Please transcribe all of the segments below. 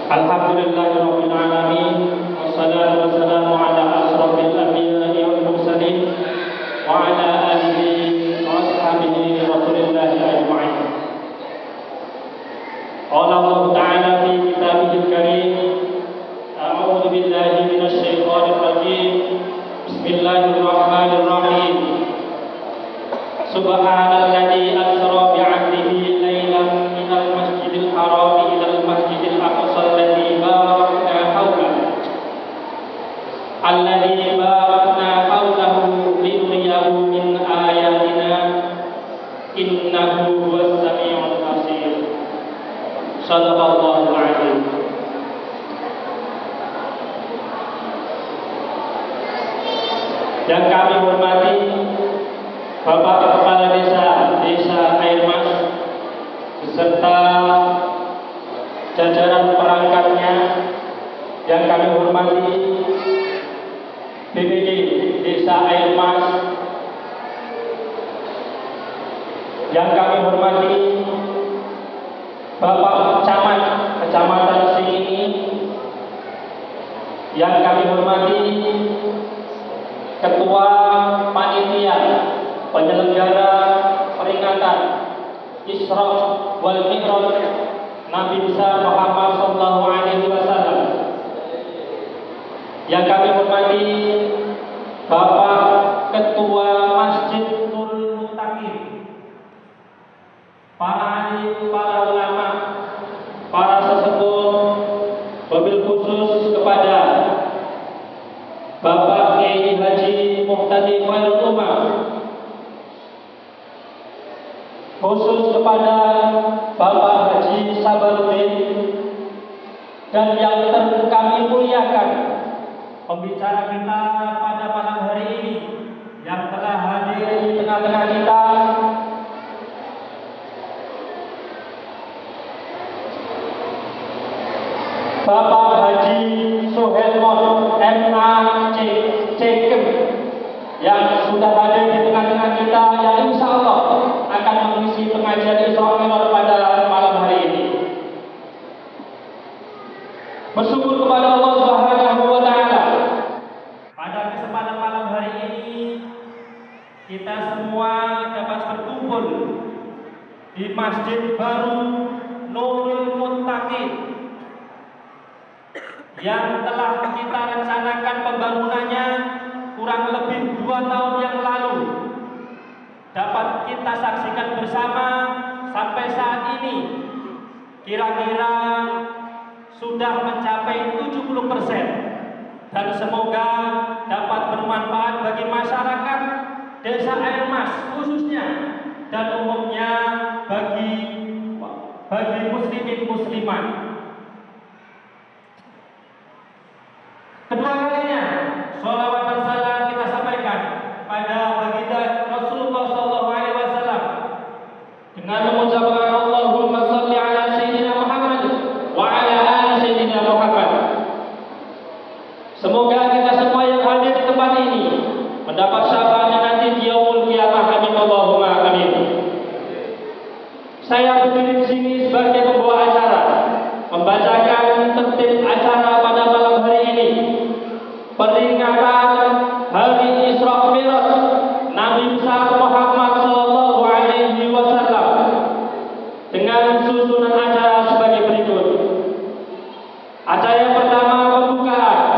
Alhamdulillahirabbil alamin wassalatu wassalamu ala asrofil anbiya'i wal mursalin wa ala alihi wa ashabihi rasulillahi ajma'in. Qala Allah ta'ala fi kitabihil karim, a'udzu billahi minasy syaithanir rajim. Bismillahirrahmanirrahim. Subhanalladzi asra bi'abdihi lailan minal masjidil haram ilal masjidil aqsa alladzi barakna hawlahu linuriyahu min ayatina innahu huwas samiul basir. Shadaqallahul adzim. Yang kami hormati Bapak Kepala Desa Air Mas beserta jajaran perangkatnya, yang kami hormati BPD Desa Air Mas, yang kami hormati Bapak Camat Kecamatan Singini, yang kami hormati Ketua Panitia Penyelenggara Peringatan Isra wal Mi'raj Nabi besar Muhammad sallallahu alaihi wasallam, yang kami hormati Bapak Ketua Masjid Nurul Muttaqin, para alim, para ulama, para sesepuh, wabil khusus kepada Bapak Kiai Haji Muhtadi Khairul Umam, khusus kepada Bapak Haji Sabaruddin, dan yang kami muliakan pembicara kita pada malam hari ini yang telah hadir di tengah-tengah kita, Bapak Haji Suhelmon MACCM, yang sudah hadir di tengah-tengah kita, yang insya Allah akan mengisi pengajian Isra Mi'raj pada malam hari ini. Bersyukur kepada Allah Subhanahu wa Ta'ala, pada kesempatan malam hari ini kita semua dapat berkumpul di Masjid Baru Nurul Muttaqin yang telah kita rencanakan pembangunannya kurang lebih 2 tahun yang lalu. Dapat kita saksikan bersama sampai saat ini kira-kira sudah mencapai 70%, dan semoga dapat bermanfaat bagi masyarakat Desa Air Mas khususnya, dan umumnya bagi muslimin muslimat. Kedua kalinya sholawat dan salam kita sampaikan pada baginda Rasulullah SAW dengan mengucapkan Allahumma sholli ala Sayyidina Muhammad wa ala ali Sayyidina Muhammad. Semoga kita semua yang hadir di tempat ini mendapat syafaatnya nanti di yaumul qiyamah. Amin Allahumma amin. Saya berdiri di sini sebagai pembawa acara, membacakan tertib acara pada malam hari ini, peringatan Hari Isra Mi'raj Nabi besar Muhammad sallallahu alaihi wasallam, dengan susunan acara sebagai berikut. Acara yang pertama, pembukaan.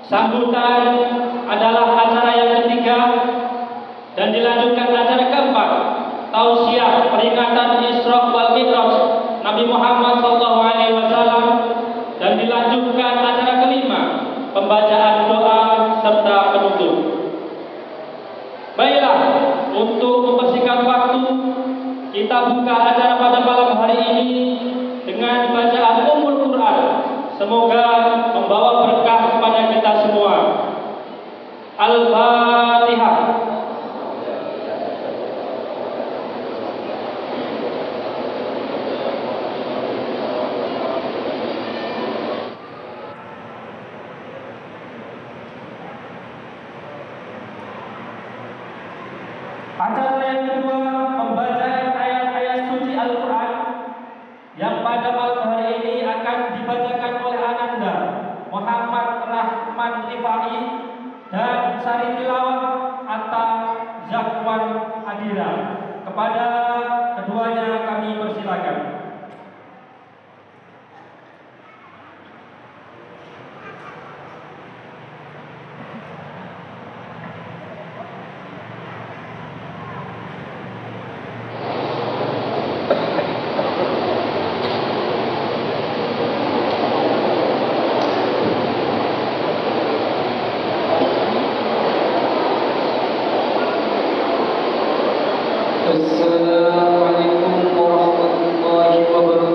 Sambutan adalah acara yang ketiga dan dilanjutkan acara keempat, tausiah peringatan Isra wal Mi'raj Nabi Muhammad SAW, dan dilanjutkan acara kelima, pembacaan doa serta penutup. Baiklah, untuk mempersingkat waktu, kita buka acara pada malam hari ini dengan bacaan Ummul Quran. Semoga membawa berkah kepada kita semua. Al-Fatihah. Acara yang kedua, pembacaan ayat-ayat suci Al-Quran yang pada malam hari ini akan dibacakan oleh Ananda Muhammad Rahman Rifai dan Sari Tilawah Atta Zakwan Adira. Kepada keduanya kami persilakan. Assalamualaikum warahmatullahi wabarakatuh.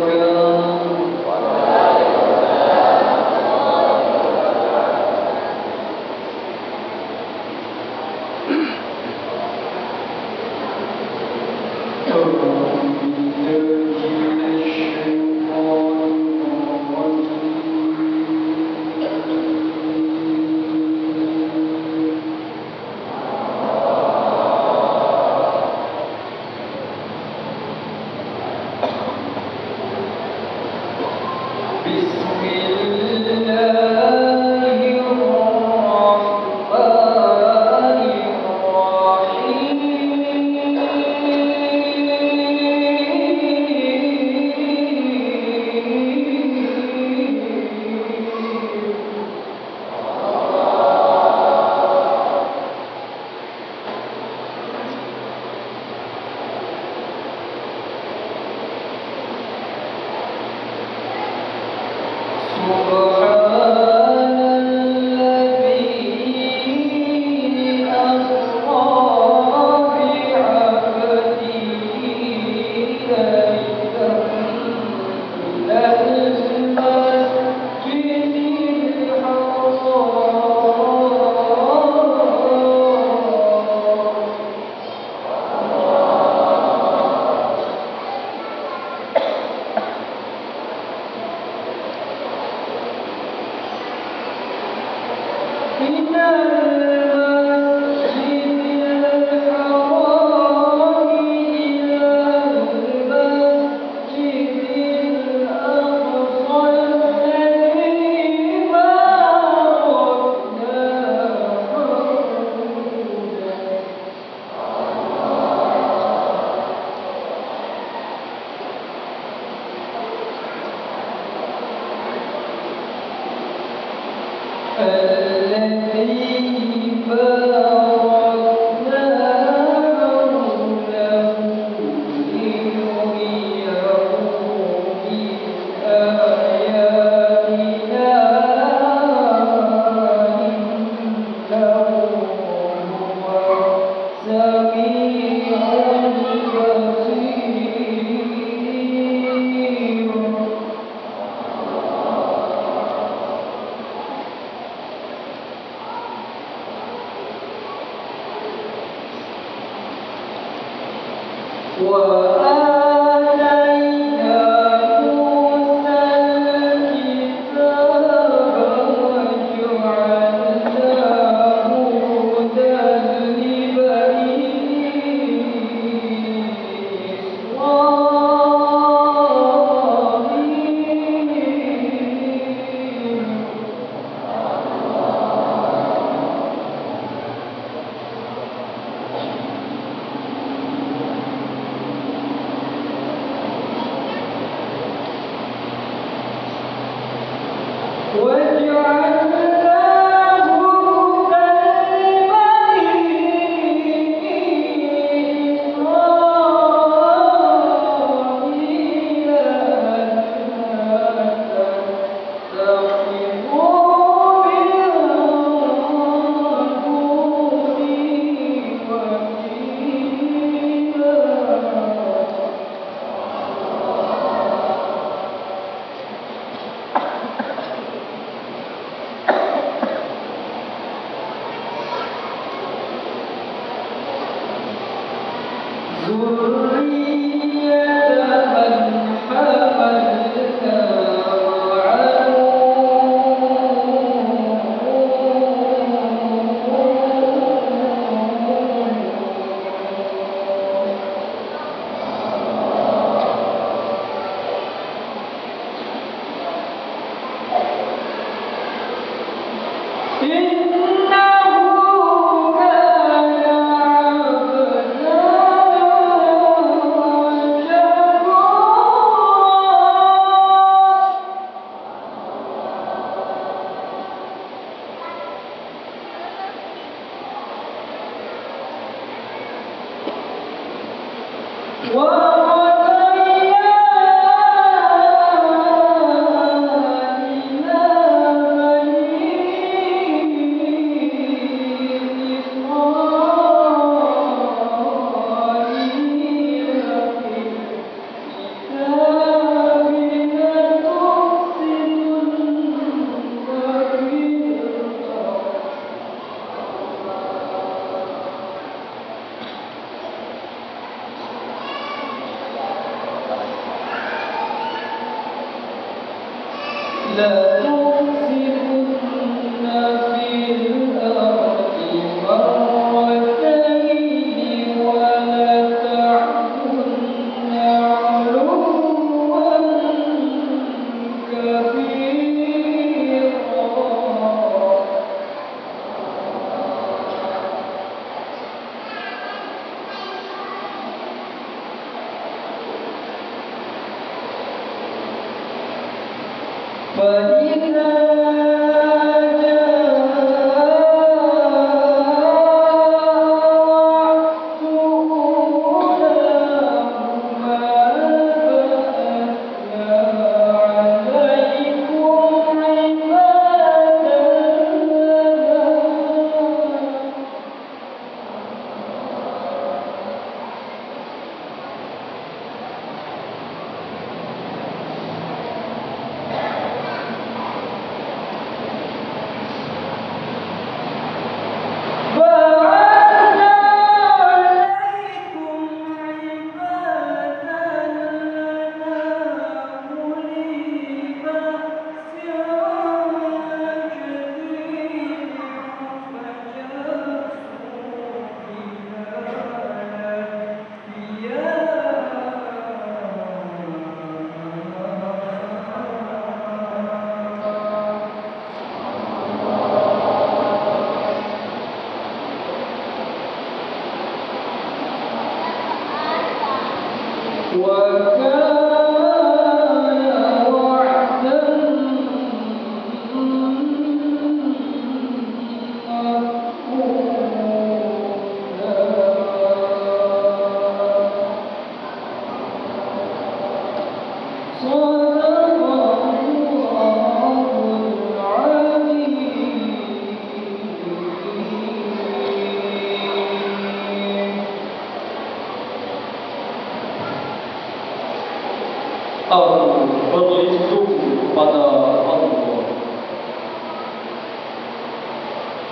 Berlindung pada Allah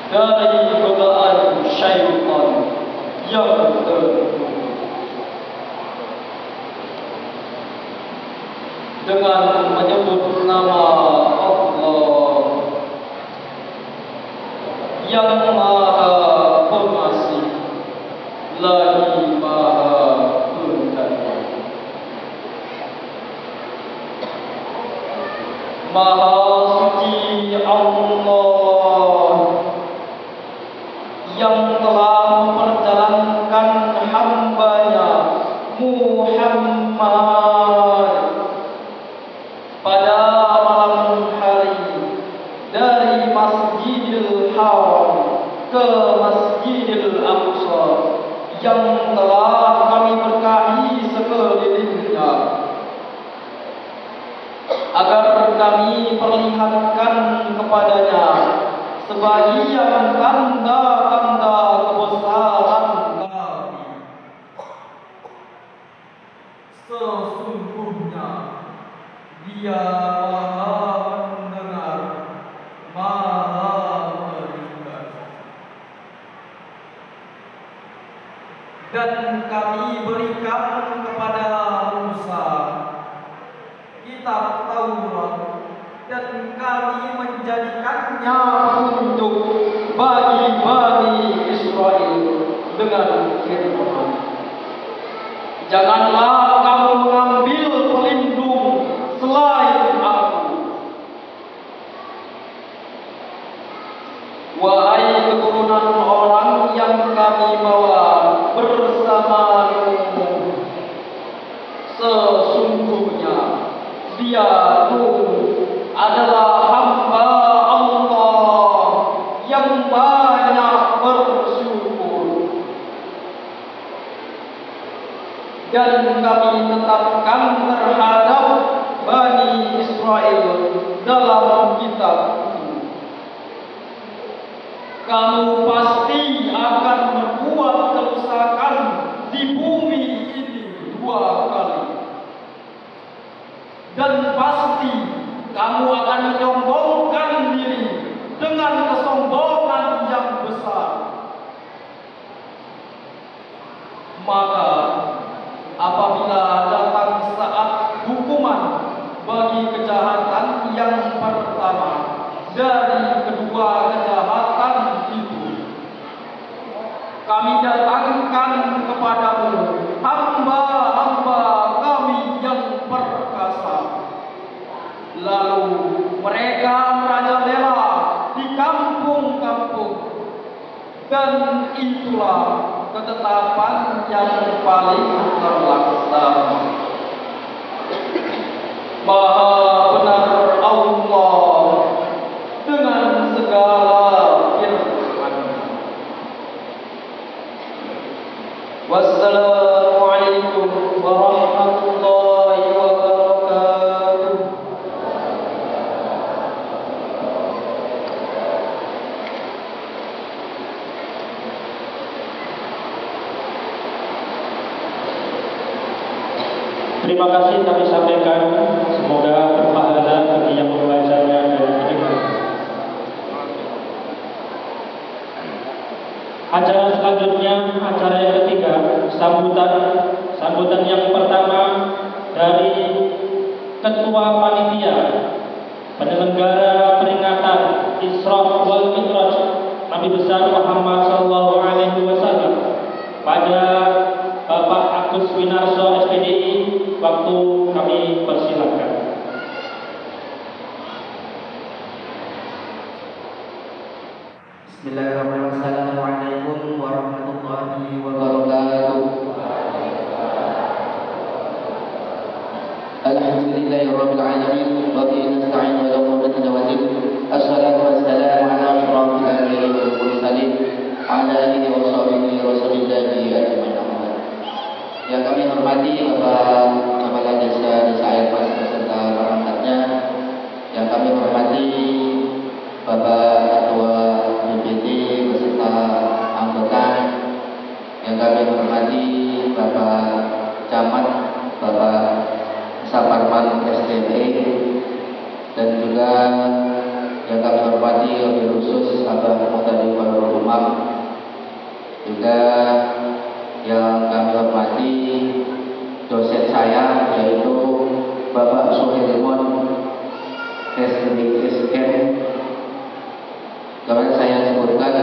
dari godaan syaitan yang tertipu. Dengan menyebut nama Allah yang Maha Pengasih lagi Maha Penyayang. Maha suci Allah yang telah memperjalankan hamba-Nya Muhammad pada malam hari dari Masjidil Haram ke Masjidil Aqsa yang telah kami berkahi sekelilingnya, agar kami perlihatkan kepadanya sebagian tanda-tanda kebesaran kami. Sesungguhnya Dia Maha mendengar, Maha melihat. Dan kami berikan kepada Musa kitab Taurat, dan kami menjadikannya petunjuk bagi Bani Israel dengan firman, janganlah kamu mengambil pelindung selain Aku. Wahai keturunan orang yang kami bawa bersama Nuh, sesungguhnya dia Nuh adalah hamba Allah yang banyak bersyukur. dan kami tetapkan terhadap Bani Israel dalam kitab itu. Kamu pasti akan berbuat kerusakan di bumi ini 2 kali. Dan pasti kamu akan menyombongkan diri dengan kesombongan yang besar. Maka apabila datang saat hukuman bagi kejahatan yang pertama dari kedua kejahatan itu, kami datangkan kepadamu hamba-hamba kami yang perkasa. Lalu mereka merajalela di kampung-kampung, dan itulah ketetapan yang paling terlaksana. Maha benar Allah dengan segala firman. Wassalamualaikum warahmatullahi wabarakatuh. Terima kasih kami sampaikan, semoga berpahala bagi yang membacanya dan mendengar. Acara selanjutnya, acara yang ketiga, sambutan yang pertama dari Ketua Panitia Penyelenggara Peringatan Isra wal Mi'raj Nabi besar Muhammad sallallahu alaihi wasallam pada Bapak Agus Winarso SPDI. Waktu kami persilakan. Bismillahirrahmanirrahim. Assalamualaikum warahmatullahi wabarakatuh. Alhamdulillahirabbil alamin wa bihi nasta'in wa la quwwata illa billah. Assalatu wassalamu ala asyrafil anbiya'i wal mursalin ala alihi wa sahbihi rasulillahi ajmain. Yang kami hormati Bapak Kepala Desa Air Mas beserta perangkatnya, yang kami hormati Bapak Ketua BPT beserta anggota, yang kami hormati Bapak Camat, Bapak Saparman STME, dan juga yang kami hormati wabil khusus Abah Muhtadi Warul Umam, juga yang kami hormati dosen saya yaitu Bapak Suhermon SDM. Kemarin saya sebutkan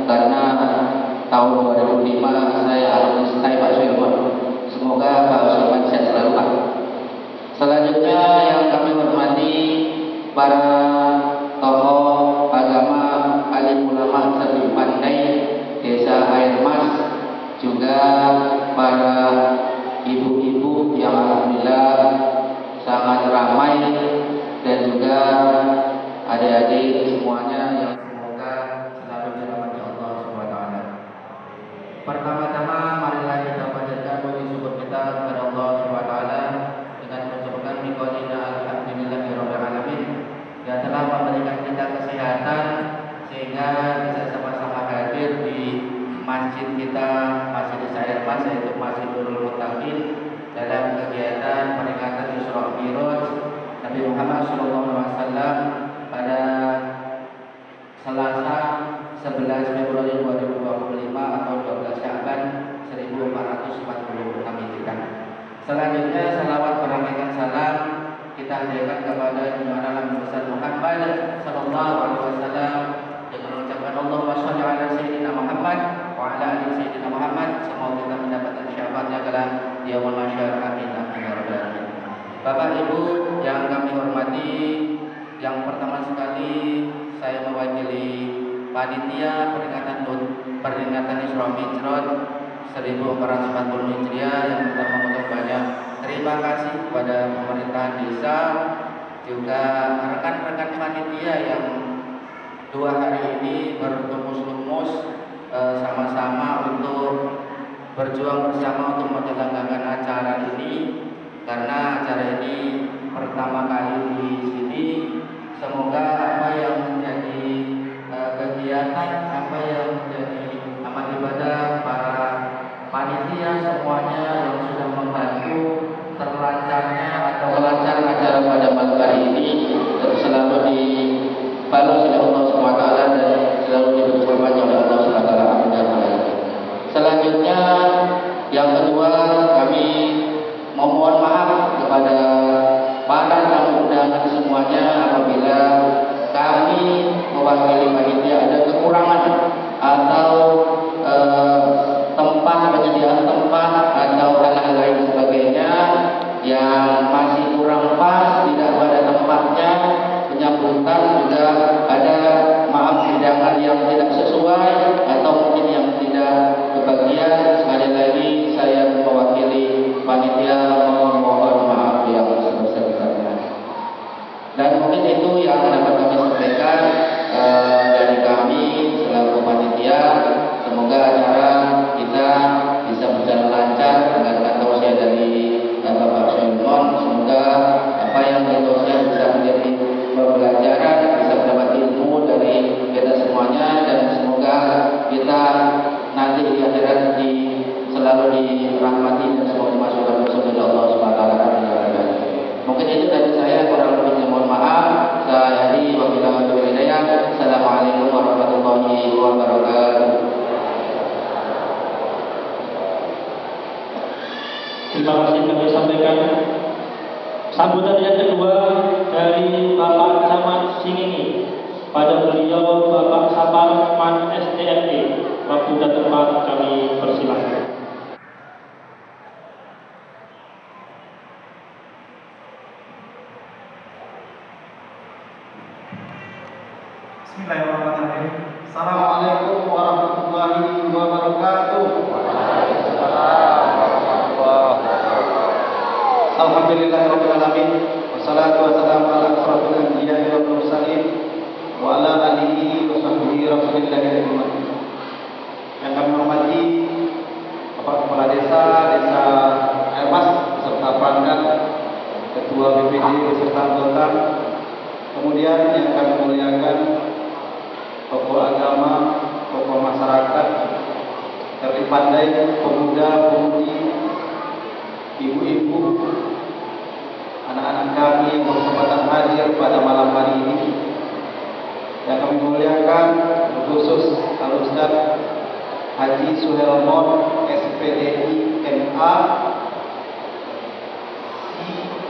karena tahun 2005 saya alumni Pak Suhermon. Semoga Pak Suhermon sehat selalu, Pak. Selanjutnya yang kami hormati para tokoh agama, alim ulama serta pandai Desa Air Mas, juga para ibu-ibu yang alhamdulillah sangat ramai, dan juga adik-adik semuanya yang semoga selalu dirahmati Allah SWT. Pertama-tama marilah kita panjatkan puji syukur kita kepada Allah SWT dengan mengucapkan biqaulina alhamdulillahirabbil alamin yang telah memberikan kita kesehatan sehingga bisa sama-sama hadir di masjid kita, Masjid Air Mas, yaitu Masjidul Muttaqin, dalam kegiatan peringatan Isra Mi'raj Nabi Muhammad SAW pada Selasa 11 Februari 2025 atau 12 Sya'ban 1446 Hijriah. Selanjutnya salawat beramaikan salam kita hadirkan kepada Junjungan Nabi besar Muhammad sallallahu alaihi wasallam dengan mengucapkan Allahumma shalli ala sayyidina Muhammad wa ala ali sayyidina Muhammad. Semoga kita mendapatkan syafaatnya kala yaumul mahsyar. Amin amin ya rabbal alamin. Bapak Ibu yang kami hormati, yang pertama sekali saya mewakili panitia peringatan Isra Mi'raj 1440 Hijriah yang pertama mengucapkan banyak terima kasih kepada pemerintah desa, juga rekan-rekan panitia yang 2 hari ini bertumus-lumus sama-sama untuk berjuang bersama untuk menyelenggarakan acara ini, karena acara ini pertama kali di sini. Semoga apa yang menjadi kegiatan, apa yang menjadi amal ibadah para panitia semuanya yang sudah membantu terlancarnya atau melancarkan acara pada malam hari ini selalu dibalas oleh Allah SWT dan selalu dibersamanya oleh Allah SWT. Selanjutnya yang kedua, kami memohon maaf kepada para tamu undangan semuanya apabila kami mewakili panitia ada kekurangan atau tempat, penyediaan tempat atau hal-hal lain sebagainya yang masih kurang pas, tidak pada tempatnya, penyambutan juga ada maaf hidangan yang tidak sesuai atau mungkin yang tidak kebagian. Sekali lagi saya mewakili panitia memohon maaf yang sebesar-besarnya. Dan mungkin itu yang dapat kami sampaikan dari kami selaku panitia. Semoga acara kita bisa berjalan lancar dengan tausiah dari Bapak Sulaiman. Semoga apa yang ditausiah bisa menjadi pembelajaran, bisa mendapat ilmu dari kita semuanya, dan semoga kita nanti di akhirat selalu dirahmati dan semoga dimasukkan ke surga Allah Subhanahu wa taala. Mungkin itu dari saya, kurang lebihnya mohon maaf. Saya Hadi, wabillahi taufiq wal hidayah. Assalamualaikum warahmatullahi wabarakatuh. Terima kasih kami sampaikan. Sambutan yang kedua dari Bapak Camat Singingi, pada beliau Bapak Saparman STMD. Waktu dan tempat kami persilahkan. Bismillahirrahmanirrahim. Assalamualaikum warahmatullahi wabarakatuh. Alhamdulillahirabbil alamin. Wassalatu wassalamu ala asrofil anbiya'i wal mursalin wa ala alihi wa sahbihi rasulillahi ajmain. Yang kami hormati Bapak Kepala Desa Airmas beserta Pangdam, Ketua BPD beserta anggota, kemudian yang kami muliakan tokoh agama, tokoh masyarakat, terlebih pandai pemuda-pemudi, ibu-ibu, anak-anak kami yang berkesempatan hadir pada malam hari ini. Yang kami muliakan khusus Al-Ustaz Haji Suhelmon SPDI MA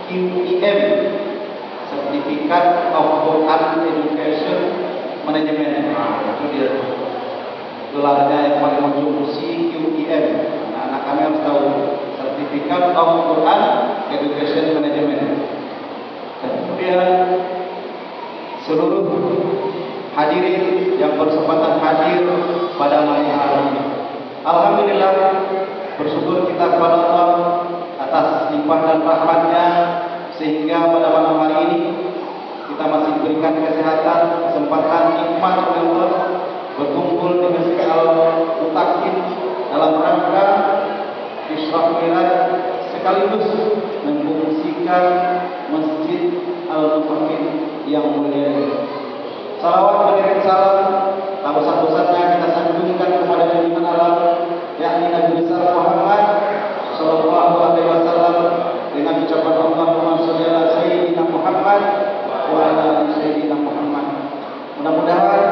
CQEM, Certificate of Quran Education Management. Itu dia gelarnya yang paling ujung, CQEM. Anak-anak kami harus tahu Certificate of Quran Education Management. Dan kemudian seluruh hadirin yang berkesempatan hadir pada malam hari ini, alhamdulillah, bersyukur kita kepada Allah atas limpah dan rahmatnya sehingga pada malam hari ini kita masih diberikan kesehatan, kesempatan, nikmat oleh Allah berkumpul di Masjid Al-Mutakin dalam rangka Isra Mi'raj sekaligus memfungsikan Masjid Al-Mutakin yang mulia ini. Salawat beriring salam tak bosan-bosannya kita sanjungkan kepada junjungan alam, yakni Nabi besar Muhammad Sallallahu Alaihi Wasallam, dengan ucapan Allahumma sholli ala Sayyidina Muhammad wa ala ali Sayyidina Muhammad. Mudah-mudahan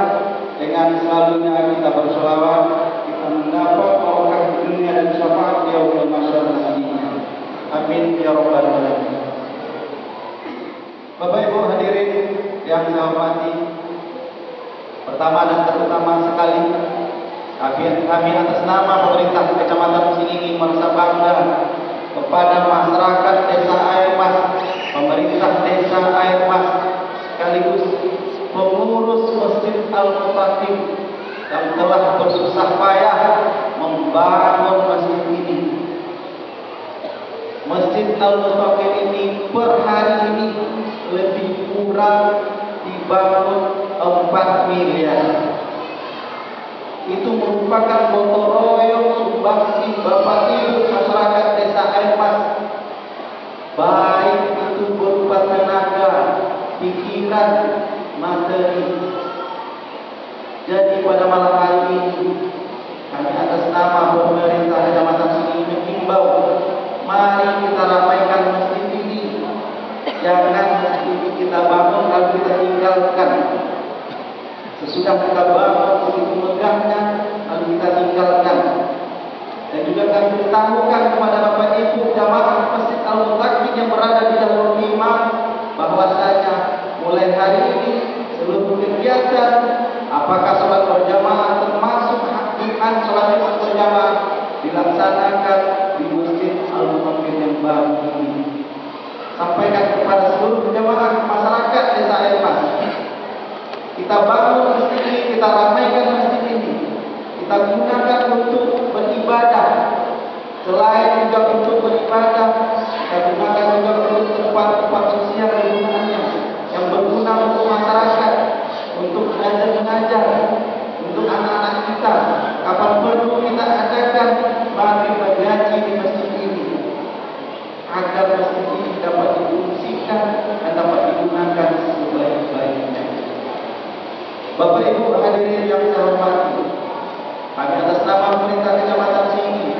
dengan selalunya kita berselawat, kita mendapat barokah di dunia dan syafaat di yaumil mahsyar nantinya. Amin ya rabbal alamin. Bapak Ibu hadirin yang saya hormati, pertama dan terutama sekali kami atas nama pemerintah Kecamatan Singingi merasa bangga kepada masyarakat Desa Airmas, pemerintah Desa Airmas, sekaligus pengurus Masjid Al-Mutakin yang telah bersusah payah membangun masjid ini. Masjid Al-Mutakin ini per hari ini lebih kurang dibangun 4 miliar. Itu merupakan gotong royong sumbangsi Bapak Ibu masyarakat Desa Air Mas, baik itu berupa tenaga, pikiran, materi. Jadi pada malam hari ini kami atas nama pemerintah Kecamatan Sini mengimbau, mari kita ramaikan masjid ini. Jangan masjid ini kita bangun lalu kita tinggalkan. Sesudah kita bangun begitu megahnya lalu kita tinggalkan. Dan juga kami beritahukan kepada Bapak Ibu jamaah Masjid Al-Mutakin yang berada di Darul Imam bahwasanya mulai hari ini seluruh kegiatan apakah sholat berjamaah termasuk hakikat sholat berjamaah dilaksanakan di Masjid Al-Mutakin yang baru ini. Sampaikan kepada seluruh jamaah masyarakat Desa Air Mas, kita bangun masjid ini, kita ramaikan masjid ini, kita gunakan untuk beribadah. Selain juga untuk beribadah, kita gunakan juga untuk tempat-tempat sosial kegunaannya yang berguna untuk masyarakat, untuk belajar mengajar, untuk anak-anak kita. Kapan perlu kita adakan maghrib mengaji di masjid ini, agar masjid ini dapat difungsikan dan dapat digunakan sebaik-baiknya. Bapak Ibu hadirin yang saya hormati, kami atas nama pemerintah Kecamatan Sini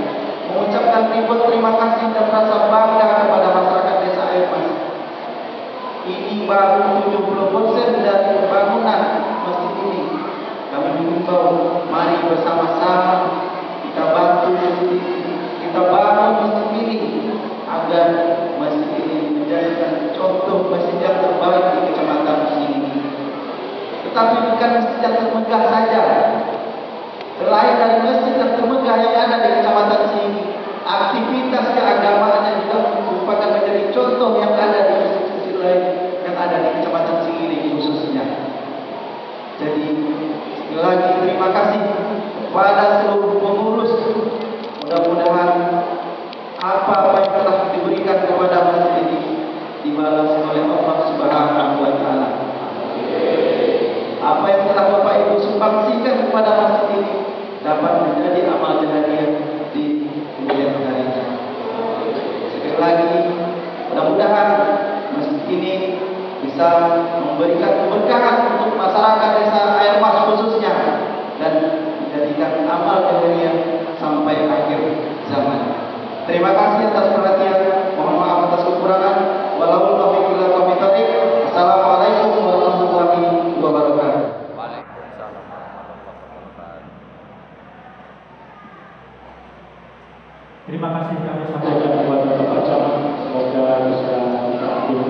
mengucapkan ribuan terima kasih dan rasa bangga kepada masyarakat Desa Air Mas. Ini baru 70% dari pembangunan masjid ini. Kami mengimbau, mari bersama-sama kita bantu masjid ini, kita bangun masjid ini agar masjid ini menjadikan contoh masjid yang terbaik di Kecamatan Sini. Tetapi bukan masjid yang termegah saja. Selain dari masjid yang termegah yang ada di Kecamatan Sini, aktivitas keagamaannya juga merupakan menjadi contoh yang ada di masjid-masjid lain yang ada di Kecamatan Sini khususnya. Jadi sekali lagi terima kasih kepada seluruh pengurus. Mudah-mudahan apa-apa yang telah diberikan kepada masjid ini dibalas oleh Allah Subhanahu wa taala. Apa yang telah Bapak Ibu sumbangsikan kepada masjid ini dapat menjadi amal jariah di kemudian harinya. Sekali lagi, mudah-mudahan masjid ini bisa memberikan keberkahan untuk masyarakat Desa Air Mas khususnya dan menjadikan amal jariah sampai akhir zaman. Terima kasih atas perhatian. Mohon maaf atas kekurangan. Walaupun taufiq wal hidayah. Assalamualaikum warahmatullahi wabarakatuh. Waalaikumsalam warahmatullahi wabarakatuh. Terima kasih kami sampaikan kepada Bapak Camat. Semoga bisa diambil.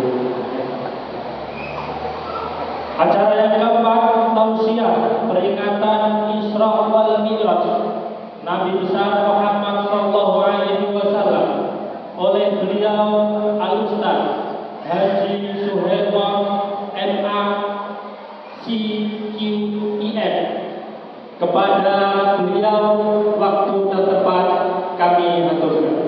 Acara yang keempat, tausiah peringatan Isra wal Mi'raj Nabi besar Muhammad sallallahu alaihi wasallam oleh beliau Al-Ustaz Haji Suherman MA CQIM. Kepada beliau waktu dan tempat kami aturkan.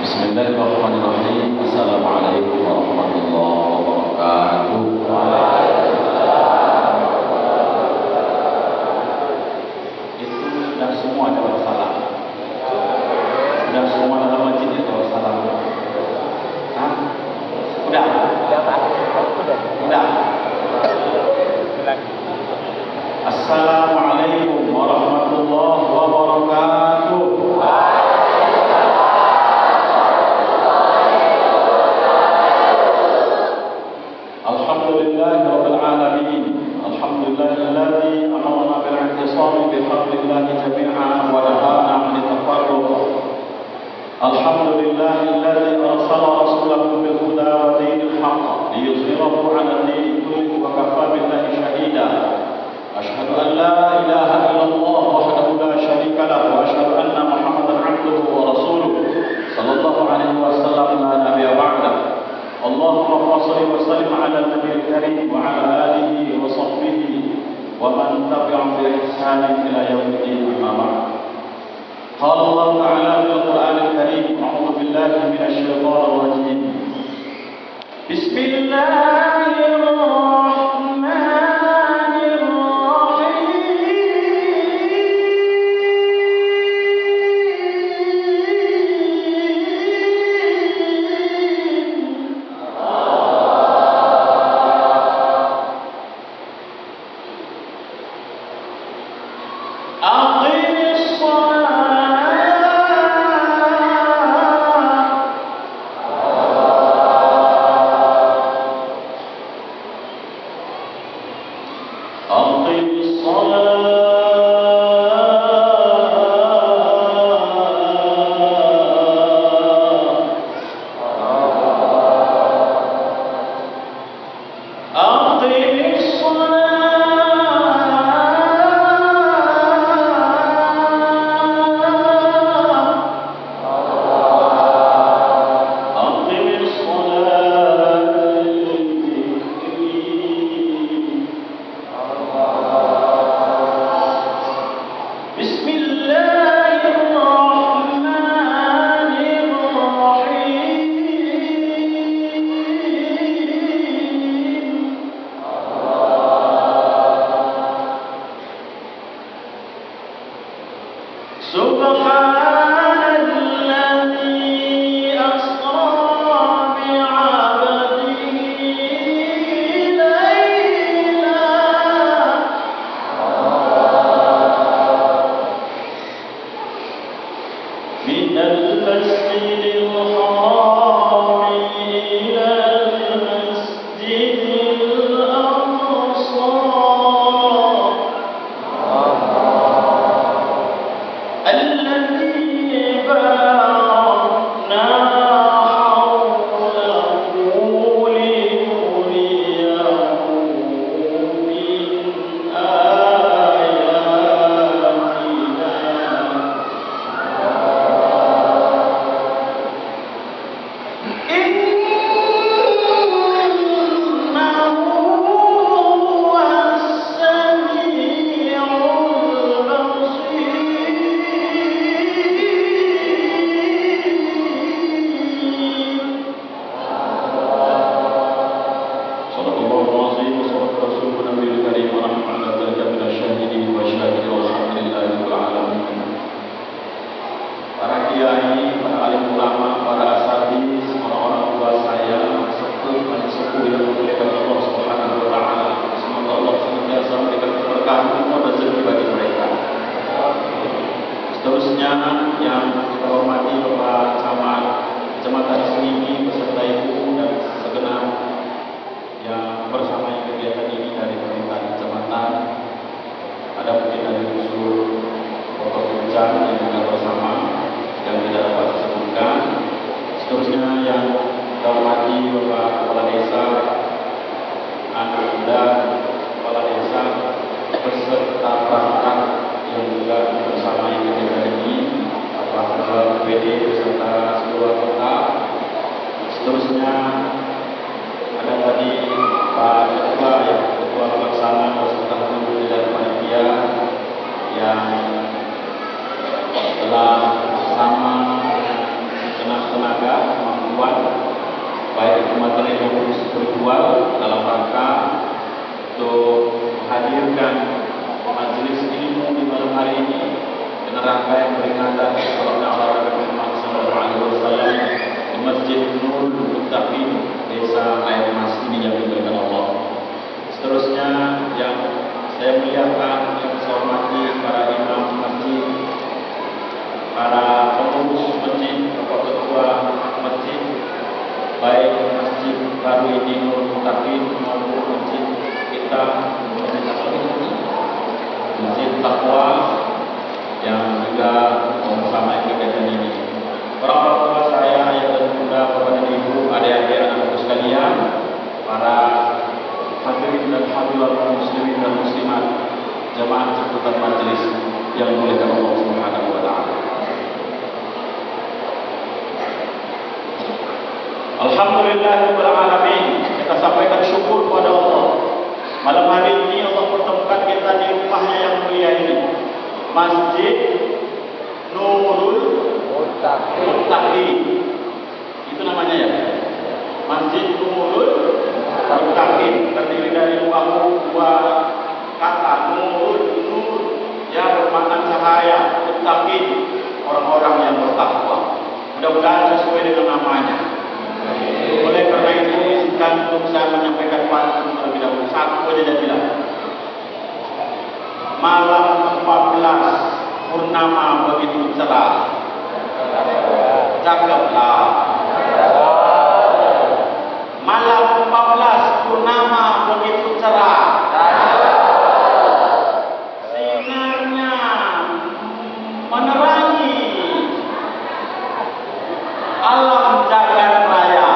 Bismillahirrahmanirrahim. Assalamualaikum warahmatullahi wabarakatuh. Itu sudah semua jawab salam. Sudah semua dalam masjid itu jawab salam. Hah? Udah? Udah. Assalamualaikum warahmatullahi wabarakatuh. Alhamdulillahirabbil alamin. Alhamdulillahilladzi amarna bil i'tisami bihablillahi jami'an wa nahana 'anil tafarruq. الحمد لله الذي أرسل رسوله بالهدى ودين الحق ليظهره على الدين كله وكفى بالله شهيدا أشهد أن لا إله إلا الله وحده لا شريك له وأشهد أن محمدا عبده ورسوله صلى الله عليه وسلم لا نبي بعده اللهم صل وسلم على النبي الكريم وعلى آله وصحبه ومن تبعهم بإحسان إلى يوم الدين أما بعد قال الله تعالى في القرآن الكريم أعوذ بالله من الشيطان الرجيم بسم الله الرحمن Masjid Taqwa yang juga bersama kegiatan ini. Orang tua saya, ayah dan bunda, bapak dan ibu, adik-adik, anak-anakku sekalian, para hadirin dan hadirat muslimin dan muslimat, jamaah jabatan majelis yang dimuliakan Allah Subhanahu wa taala. Alhamdulillahirabbil alamin. Kita sampaikan syukur kepada Allah. Malam hari ini Allah pertemukan kita di rumahnya yang mulia ini. Masjid Nurul Muttaqin. Itu namanya ya. Masjid Nurul Muttaqin terdiri dari dua kata, Nurul, nur yang bermakna cahaya, Muttaqin orang-orang yang bertakwa. Mudah-mudahan sesuai dengan namanya. Oleh karena itu izinkan untuk saya menyampaikan pantun terlebih dahulu. Satu aja jadilah. Malam 14 purnama begitu cerah. Cakeplah. Malam 14 purnama begitu cerah. Sinarnya menerangi alam jagat raya.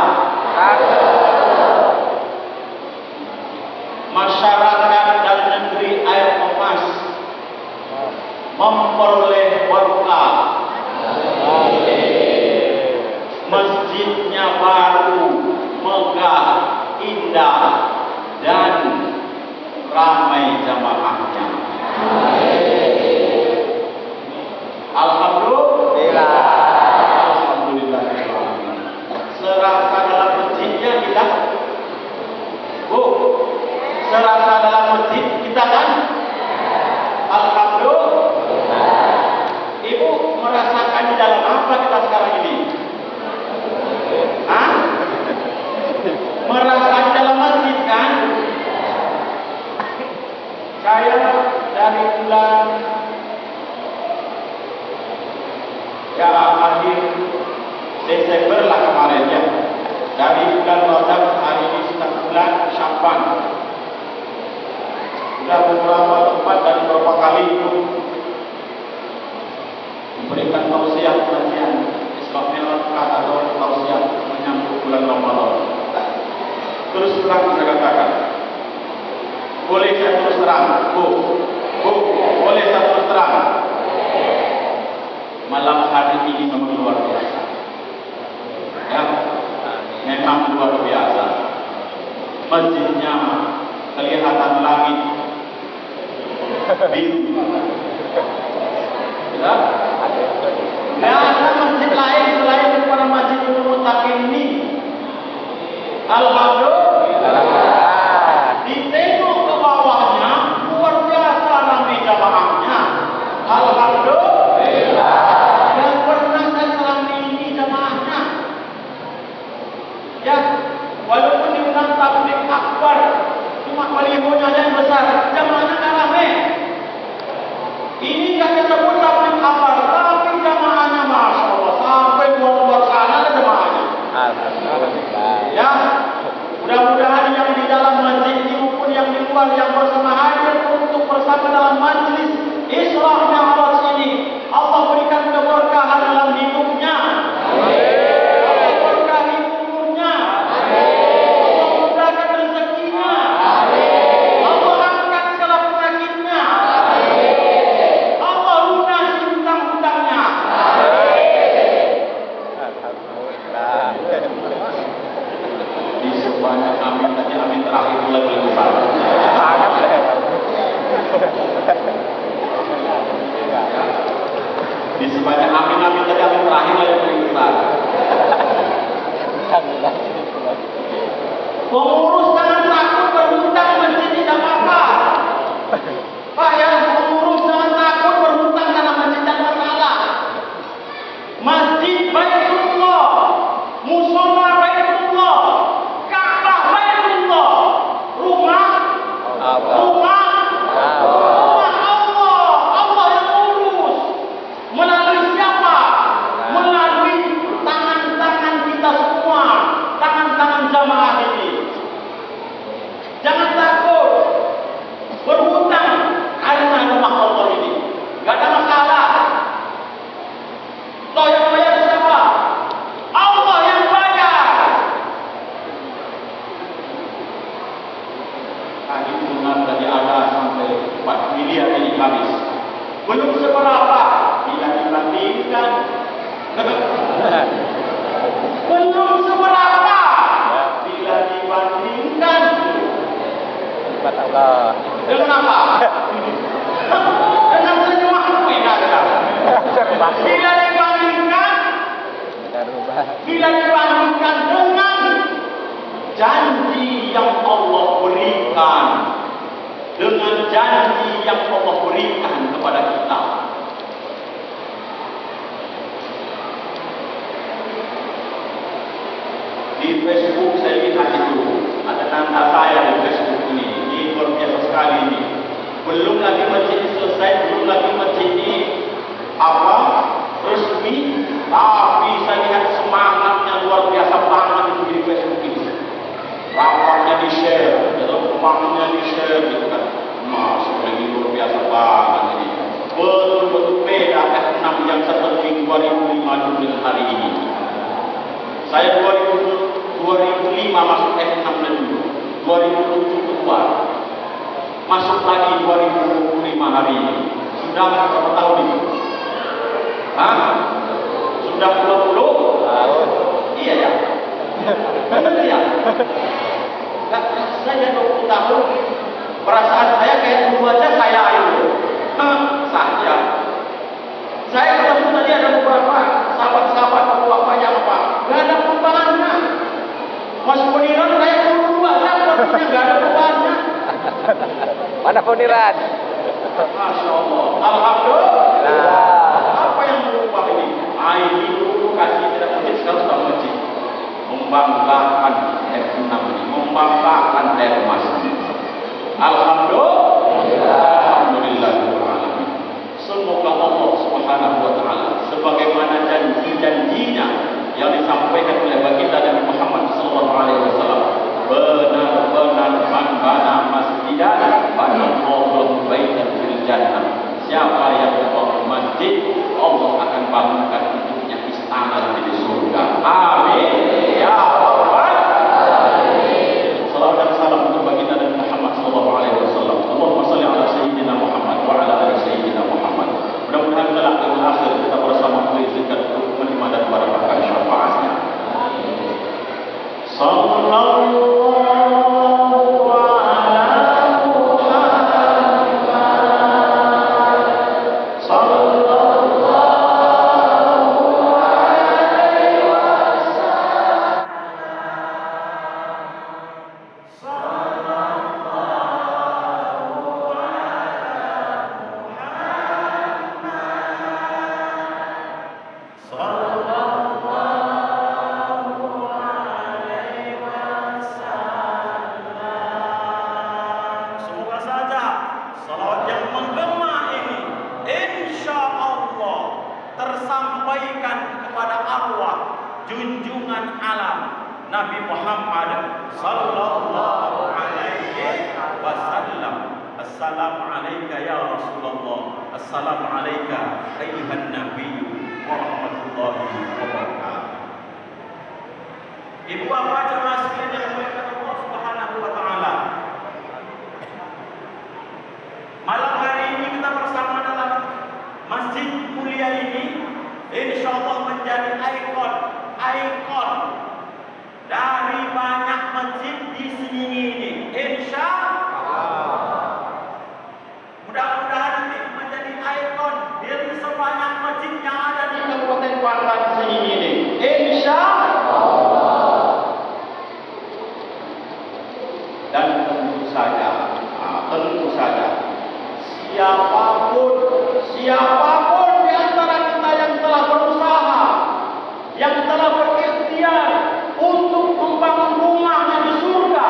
Masyarakat dan negeri air emas memperoleh berkah. Masjidnya baru, megah, indah, dan ramai jamaahnya. Alhamdulillah. Alhamdulillah. Serasa dalam masjidnya kita, Bu, serasa dalam masjid kita kan? Alhamdulillah. Ibu merasakan di dalam apa kita sekarang ini? Hah? Merasa di dalam masjid kan? Saya dari bulan ya akhir Desember lah kemarin ya. Dari bulan Rajab hari ini sudah bulan Sya'ban. Sudah beberapa tempat dan beberapa kali itu memberikan tausiah pengajian Isra Mi'raj atau tausiah menyambut bulan Ramadan. Terus terang saya katakan, boleh saya terus terang, Bu, boleh saya terus terang. Malam hari ini memang luar biasa. Ya, memang luar biasa. Masjidnya kelihatan langit biru. Ya, nggak ada masjid lain selain daripada Masjid Nurul Muttaqin ini. Alhamdulillah. Ditengok ke bawahnya luar biasa ramai jamaahnya. Alhamdulillah. Dan pernah saya selama ini jamaahnya. Ya, walaupun diundang tabligh akbar, cuma balihonya yang besar, jamaahnya nggak ramai. Ini nggak disebut tabligh akbar, tapi jamaahnya masya Allah sampai luar sana ada jamaahnya. Ya, mudah-mudahan yang di dalam masjid ini maupun yang di luar yang bersama hadir untuk bersama dalam majlis Isra Mi'raj ini, Allah berikan keberkahan dalam hidupnya. Allah berkahi umurnya. Allah mudahkan rezekinya. Allah angkat segala penyakitnya. Allah lunasi hutang-hutangnya. Di sebanyak amin tadi, amin terakhir mulai paling besar. Di sebanyak amin tadi, amin terakhir mulai paling besar. Pengurus jangan takut berhutang, masjid tidak apa-apa. Pak ya, pengurus jangan takut berhutang karena masjid tidak masalah. Masjid Baitullah, musola Baitullah, Ka'bah Baitullah, rumah Allah, Allah yang urus. Melalui siapa? Melalui tangan-tangan kita semua, tangan-tangan jamaah ini. Jangan takut berhutang karena rumah Allah ini. Gak ada masalah. Toh yang bayar siapa? Tadi benar tadi ada sampai 4 miliar ini habis. Belum seberapa bila dibandingkan. Belum seberapa bila dibandingkan. Dengan apa? Dengan senyuman kuih aja. Bila dibandingkan dengan janji yang Allah berikan, dengan janji yang Allah berikan kepada kita. Di Facebook saya lihat itu ada tanda saya di Facebook ini luar biasa sekali ini. Belum lagi masjid selesai, belum lagi masjid ini resmi, tapi saya lihat semangatnya luar biasa banget itu di Facebook itu. Rapatnya di share, semangatnya di share gitu kan. Masya Allah, ini luar biasa banget ini. Betul-betul beda F6 yang seperti 2005 dengan hari ini. Saya 2005 masuk F6 dulu, 2007 keluar, masuk lagi 2025 hari ini. Sudah berapa tahun itu? Sudah 20 tahun? Iya ya? Benar ya? Saya 20 tahun, perasaan saya kayak dulu aja saya itu. Saya ketemu tadi ada beberapa sahabat-sahabat apa yang apa, nggak ada perubahannya. Mas Poniran kayak dulu aja, tapi nggak ada perubahannya. Mana Poniran? Masya Allah, alhamdulillah. Apa yang berubah ini? Ini dulu kasih tidak masjid, sekarang sudah masjid. Membanggakan F6 ini, membanggakan Termas ini. Alhamdulillah. Semoga Allah Subhanahu wa taala sebagaimana janji-janjinya yang disampaikan oleh baginda Nabi Muhammad sallallahu alaihi wasallam, benar-benar man bana masjidan banallahu baitan fil jannah. Siapa yang membangun masjid, Allah akan bangunkan untuknya istana di surga. Amin ya rabbal alamin. Salawat dan salam untuk baginda Nabi Muhammad sallallahu alaihi wasallam. Allahumma shalli ala sayyidina Muhammad wa ala ali sayyidina Muhammad. Mudah-mudahan kelak di akhir kita bersama mengizinkan untuk menerima dan mendapatkan syafaatnya. Sallallahu junjungan alam Nabi Muhammad sallallahu alaihi wasallam. Assalamu alayka ya Rasulullah, assalamu alayka ayyuhan nabiy wa rahmatullahi wa barakatuh. Ibu bapak jemaah sekalian yang dimuliakan Allah Subhanahu wa taala. Malam hari ini kita bersama dalam masjid mulia ini, insyaallah menjadi ikon dari banyak masjid di sini ini, insyaallah. Mudah-mudahan ini menjadi ikon dari sebanyak masjid yang ada di Kabupaten Kuantan sini ini, insyaallah. Dan tentu saja, siapapun di antara kita yang telah berusaha, yang telah berikhtiar untuk membangun rumahnya di surga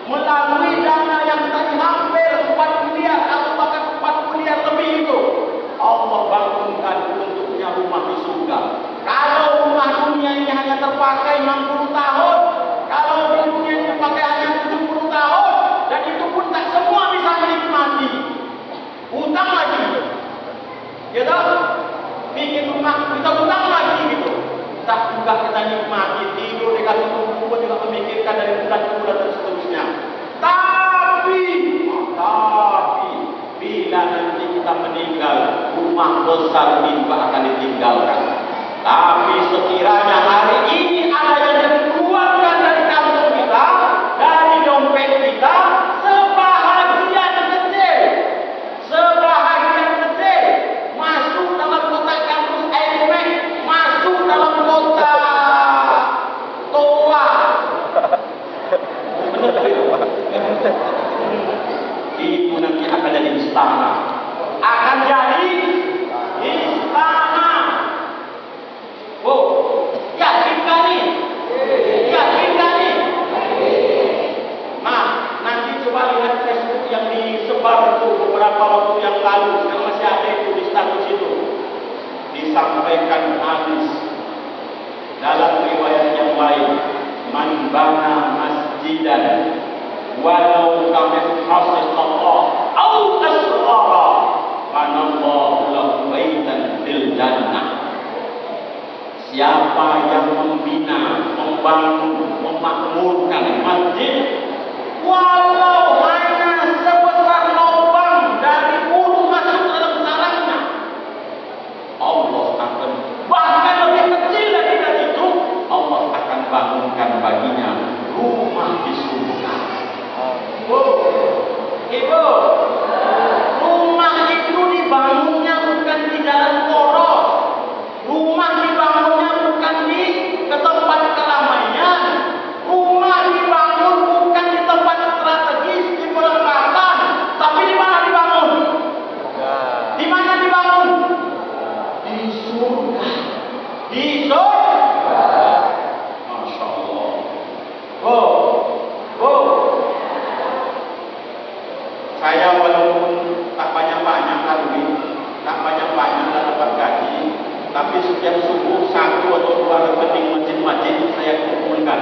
melalui dana yang tadi hampir 4 miliar atau bahkan 4 miliar lebih itu, Allah bangunkan untuknya rumah di surga. Kalau rumah dunia ini hanya terpakai 60 tahun, kalau di dunia ini terpakai hanya 70 tahun, dan itu pun tak semua bisa menikmati, utang lagi. walau kami hasilullah au asrara manallahu lahu baitan fil jannah. Siapa yang membina, membangun, memakmurkan masjid walau hanya sebesar lubang dari ulu masuk dalam sarangnya, Allah akan, bahkan lebih kecil dari itu, Allah akan bangunkan baginya rumah di surga. Ibu, rumah itu dibangunnya bukan di jalan poros. Rumah dibangunnya bukan di tempat keramaian. Rumah dibangun bukan di tempat strategis di perempatan, tapi di mana dibangun? Di mana dibangun? Di surga. Di surga. Masya Allah. Saya walaupun tak banyak-banyak duit, tak banyak-banyak dapat gaji, tapi setiap subuh 1 atau 2 rekening masjid-masjid saya kumpulkan.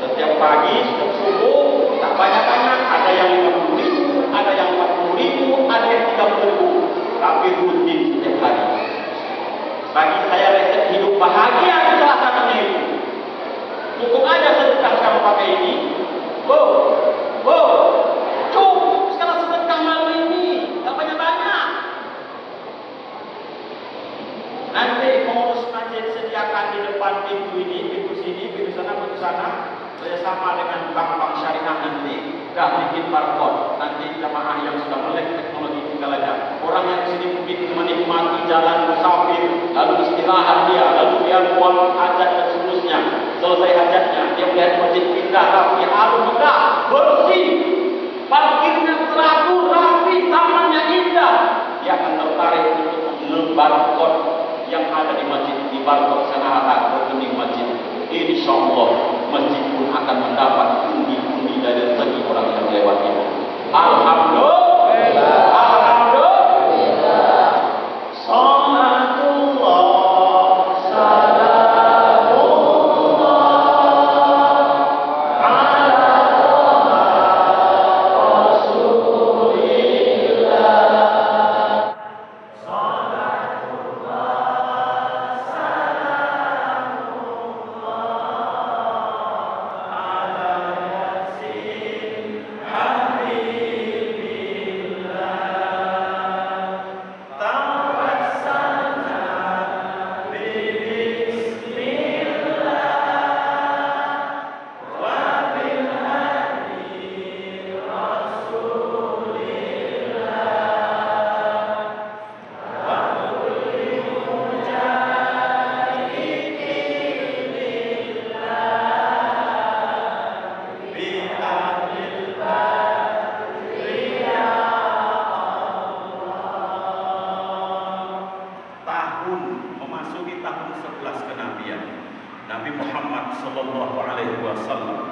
Setiap pagi, setiap subuh, tak banyak-banyak, ada yang 50.000, ada yang 40.000, ada yang 30.000, tapi rutin setiap hari. Bagi saya resep hidup bahagia itu salah satunya itu. Cukup aja sedekah sekarang pakai ini. Cukup sekarang sedekah malam ini, tak banyak-banyak. Nanti pengurus masjid sediakan di depan pintu ini, pintu sini, pintu sana, bersama dengan bank-bank syariah nanti. Dah bikin barcode. Nanti jamaah yang sudah melek teknologi tinggal aja. Orang yang sini mungkin menikmati jalan musafir, lalu istirahat dia, lalu dia buang hajat dan seterusnya. Selesai hajatnya, dia melihat masjid indah, rapi, harum, megah, bersih, parkirnya teratur, rapi, tamannya indah. Dia akan tertarik untuk ngebarcode yang ada di masjid, di barcode sana ada rekening masjid. Insya Allah masjid pun akan mendapat pundi-pundi dari rezeki orang yang lewat itu. Alhamdulillah. Alhamdulillah. Salatullah, salamullah ala Rasulillah. Memasuki tahun 11 kenabian Nabi Muhammad sallallahu alaihi wasallam.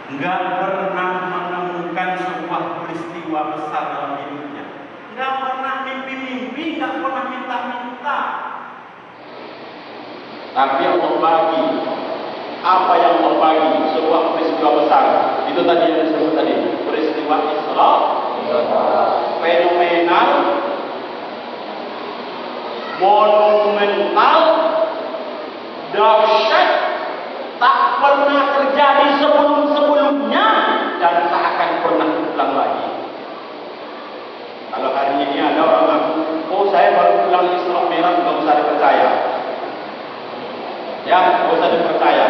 Enggak pernah menemukan sebuah peristiwa besar dalam hidupnya. Enggak pernah mimpi-mimpi, enggak pernah minta-minta. Tapi Allah bagi apa yang Allah bagi, sebuah peristiwa besar. Itu tadi yang disebut tadi, peristiwa Isra, fenomenal, monumental, dahsyat, tak pernah terjadi sebelum-sebelumnya dan tak akan pernah ulang lagi. Kalau hari ini ada orang ngaku, oh saya baru pulang Isra Mi'raj, nggak usah dipercaya. Ya, nggak usah dipercaya.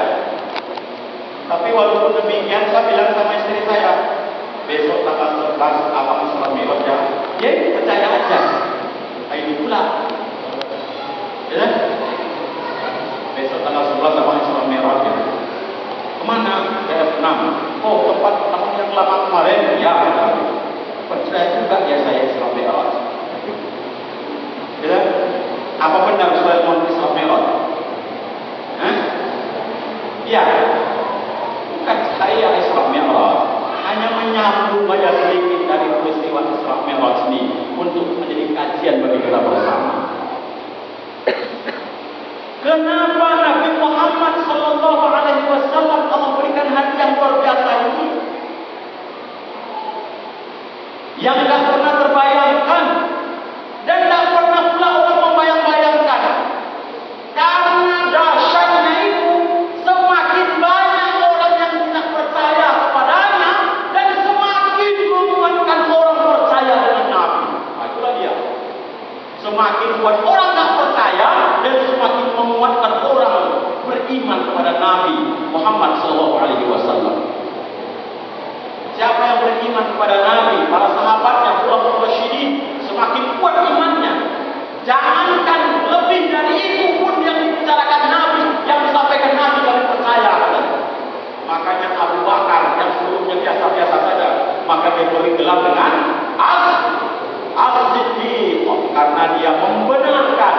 Tapi walaupun demikian, saya bilang sama istri saya, besok tanggal 11 abang Isra Mi'raj ya, ya percaya aja. Ini pula, ya. Besok tanggal 11 abang Isra Mi'raj ya. Kemana? Ke F6. Oh, tempat tahun yang lama kemarin. Ya, percaya juga ya saya Isra Mi'raj. Ya, apa benar saya mau Isra Mi'raj? Ya, bukan saya Isra Mi'raj, hanya menyambung saja sedikit dari peristiwa Isra Mi'raj ini untuk menjadi kajian bagi kita bersama. Kenapa Sallallahu Alaihi Wasallam Allah berikan hadiah luar biasa ini yang tidak pernah terbayangkan dan tidak pernah pula orang membayang-bayangkan. Karena dahsyatnya itu semakin banyak orang yang tidak percaya kepadanya dan semakin menguatkan orang percaya dengan Nabi. Itulah dia. Semakin kuat orang tak percaya dan semakin menguatkan orang beriman kepada Nabi Muhammad Sallallahu Alaihi Wasallam. Siapa yang beriman kepada Nabi, para sahabatnya, Khulafaur Rasyidin, semakin kuat imannya. Jangankan lebih dari itu pun yang dibicarakan Nabi, yang disampaikan Nabi kami percaya. Makanya Abu Bakar yang sebelumnya biasa-biasa saja, maka dia beri gelar dengan As-Siddiq, karena dia membenarkan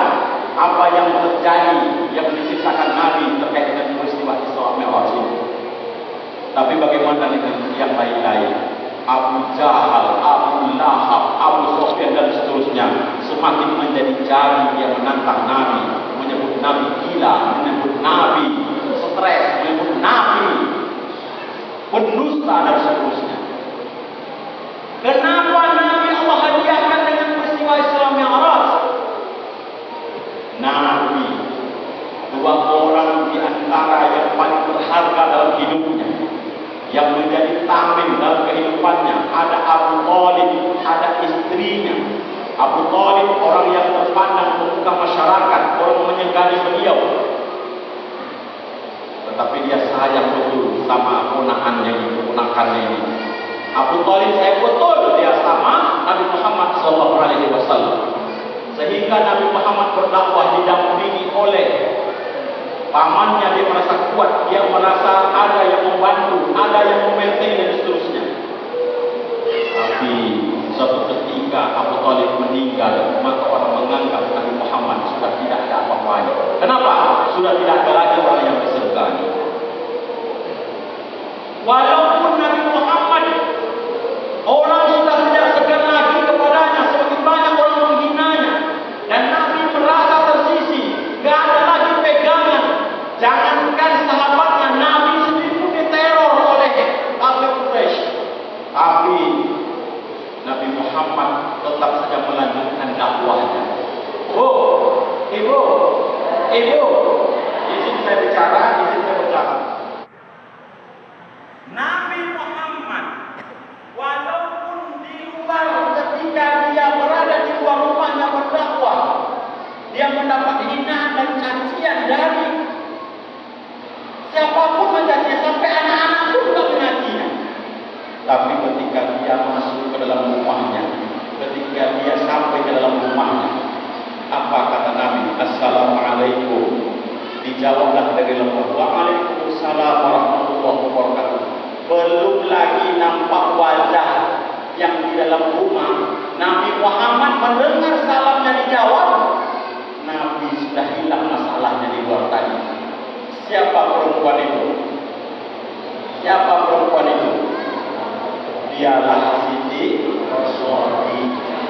apa yang terjadi, yang diceritakan Nabi terkait dengan peristiwa Isra Mi'raj itu. Tapi bagaimana dengan yang lain-lain? Abu Jahal, Abu Lahab, Abu Sufyan dan seterusnya semakin menjadi jari dia menantang Nabi, menyebut Nabi gila, menyebut Nabi stres, menyebut Nabi pendusta dan seterusnya. Kenapa Nabi Allah hadiahkan dengan peristiwa Isra Mi'raj? Nabi, dua orang di antara yang paling berharga dalam hidupnya, yang menjadi tameng dalam kehidupannya, ada Abu Thalib, ada istrinya. Abu Thalib orang yang terpandang pemuka masyarakat, orang menyegani beliau, tetapi dia sayang betul sama ponakannya ini. Abu Thalib saya betul dia sama Nabi Muhammad Sallallahu Alaihi Wasallam, sehingga Nabi Muhammad berdakwah didampingi oleh pamannya. Dia merasa kuat, dia merasa ada yang membantu, ada yang mementeng dan seterusnya. Tapi suatu ketika Abu Thalib meninggal, maka orang menganggap Nabi Muhammad sudah tidak ada apa-apanya. Kenapa? Sudah tidak ada lagi orang yang disegani. Walaupun Nabi Muhammad orang sudah tidak segan lagi kepadanya, semakin banyak orang menghinanya, dan Nabi merasa tersisi, tidak ada lagi pegangan. Jangankan sahabatnya, Nabi sendiri pun diteror oleh kafir Quraisy. Tapi Nabi Muhammad tetap saja melanjutkan dakwahnya. Ibu, izin saya bicara. Nabi Muhammad, walaupun di luar, ketika dia berada di luar rumahnya berdakwah, dia mendapat hinaan dan cacian dari siapapun mencacinya, sampai anak-anak pun juga mencacinya. Tapi ketika dia masuk ke dalam rumahnya, ketika dia sampai ke dalam rumahnya, apa kata Nabi? Assalamualaikum. Dijawablah dari lemah, Waalaikumsalam warahmatullahi wabarakatuh. Belum lagi nampak wajah yang di dalam rumah, Nabi Muhammad mendengar salamnya dijawab, Nabi sudah hilang masalahnya di luar tadi. Siapa perempuan itu? Dialah Siti Khadijah.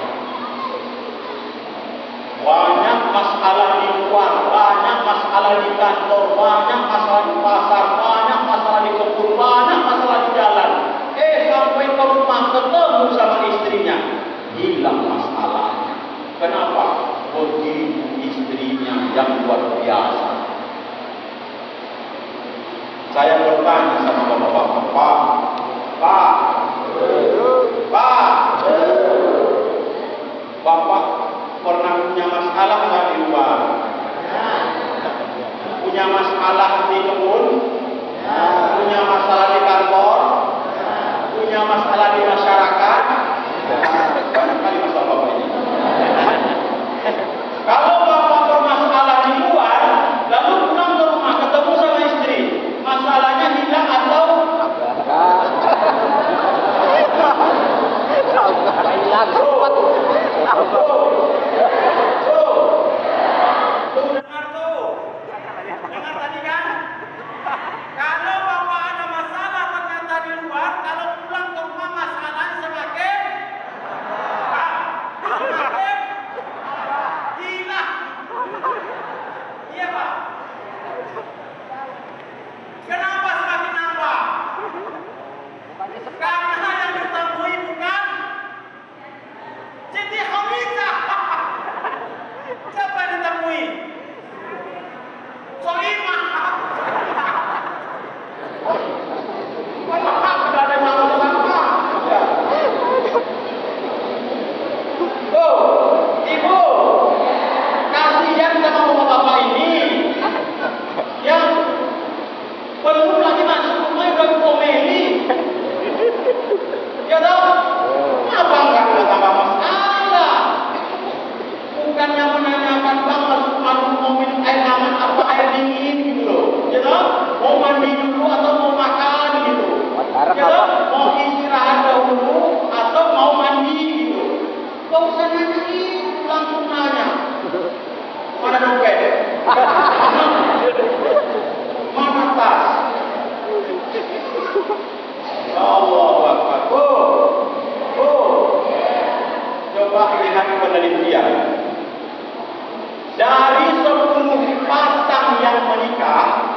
Banyak masalah di luar, banyak masalah di kantor, banyak masalah di pasar, banyak masalah di kebun, banyak masalah di jalan. Sampai ke rumah ketemu sama istrinya, hilang masalahnya. Kenapa? Begitu istrinya yang luar biasa. Saya bertanya sama bapak-bapak, Bapak pernah punya masalah nggak di luar? Punya masalah di kebun? Punya masalah di kantor? Punya masalah di masyarakat? Banyak kali masalah bapak ini. Kalau bapak bermasalah di luar, lalu pulang ke rumah ketemu sama istri, masalahnya hilang atau dengar tadi kan? Kalau bapak ada masalah ternyata di luar, kalau pulang ke rumah masalah Allahu Akbar. Coba lihat penelitian. Dari 10 pasang yang menikah,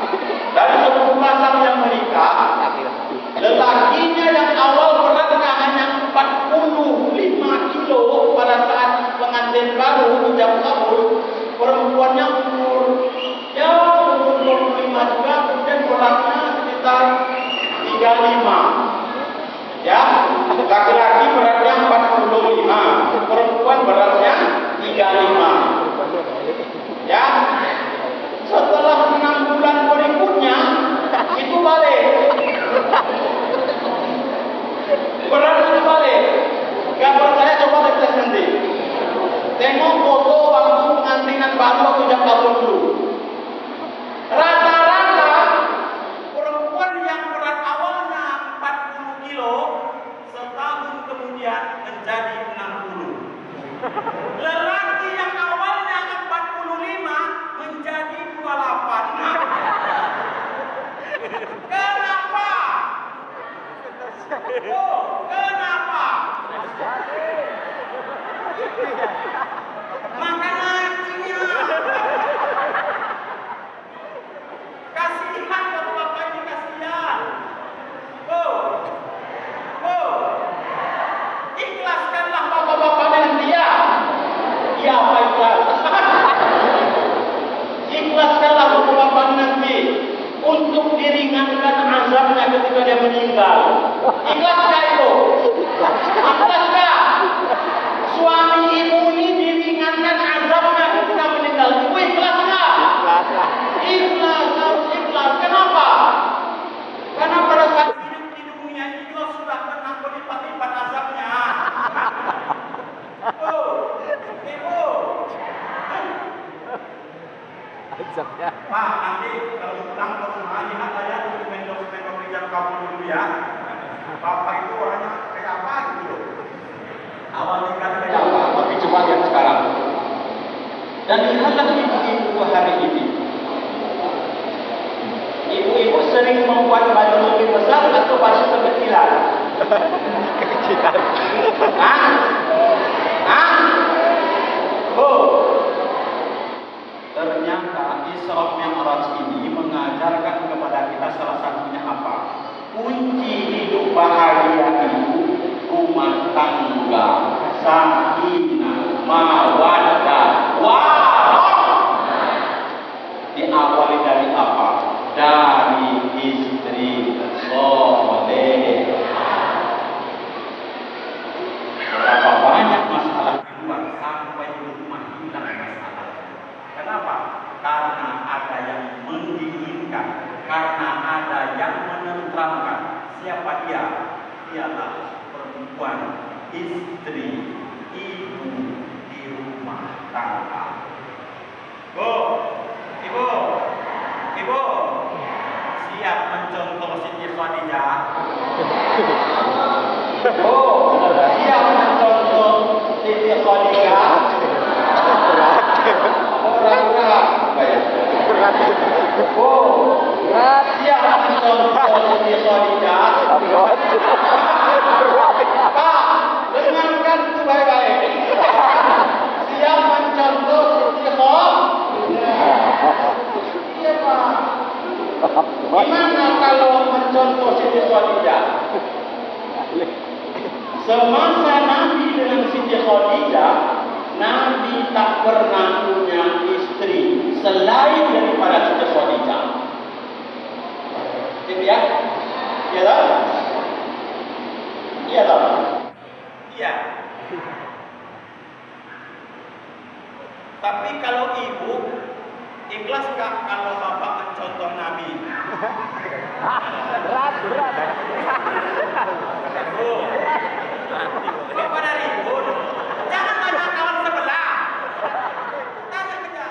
lelakinya yang awal beratnya hanya 45 kilo pada saat pengantin baru ijab kabul, perempuannya umur 25 juga, kemudian beratnya sekitar 35. Ya, laki-laki beratnya 45, perempuan beratnya 35. Ya, setelah 6 bulan berikutnya itu balik. Beratnya balik. Gak percaya coba tes nanti. Tengok foto waktu pengantinan baru atau ijab kabul dulu. Rata-rata perempuan yang berat awalnya 40 kilo setahun kemudian menjadi 60. Lelaki yang awalnya 45 menjadi 28. Kenapa? Kenapa? Makan hatinya. Kasihan kalau bapak ini kasihan. Ikhlaskanlah bapak-bapak dengan dia. Ya apa ikhlas? Ikhlaskanlah bapak-bapak nanti untuk diringankan azabnya ketika dia meninggal. Ikhlaskah itu? Ikhlaskah? Suami ibu ini diringankan azabnya ketika meninggal. Ibu ikhlaskah? Ikhlas, harus ikhlas. Kenapa? Karena pada saat hidup di dunia ini juga sudah pernah berlipat-lipat azabnya. Ibu. Azabnya. Pak, nanti kalau pulang ke rumah lihat aja dokumen-dokumen ijab kabul dulu ya. Bapak itu orangnya kayak apa gitu. Awal nikah kayak apa? Tapi coba lihat sekarang. Dan lihatlah ibu-ibu hari ini. Ibu-ibu sering membuat baju lebih besar atau baju kekecilan? Kekecilan. Ternyata Isra Mi'raj ini mengajarkan kepada kita salah satunya apa? Kunci hidup bahagia itu rumah tangga, sakinah, mawaddah, warahmah. Diawali dari apa? Dari istri soleh. Berapa banyak masalah di luar sampai di rumah hilang masalah. Kenapa? Karena ada yang mendinginkan, karena ada yang menenteramkan. Siapa dia? Dialah perempuan, istri, ibu di rumah tangga. Ibu, siap mencontoh Siti Khadijah? Siap mencontoh Siti Khadijah? Berat. Siap mencontoh Siti Khadijah? Pak, dengarkan itu baik-baik. Siap mencontoh Siti Khadijah? Iya Pak. Gimana kalau mencontoh Siti Khadijah? Semasa Nabi dengan Siti Khadijah, Nabi tak pernah punya istri selain daripada Siti Khadijah. Gitu ya? Iya tak? Iya tak? Iya. Tapi kalau ibu, ikhlaskah kalau bapak mencontoh Nabi? Berat. Bapak dari ibu, jangan tanya kawan sebelah. Tanya saja.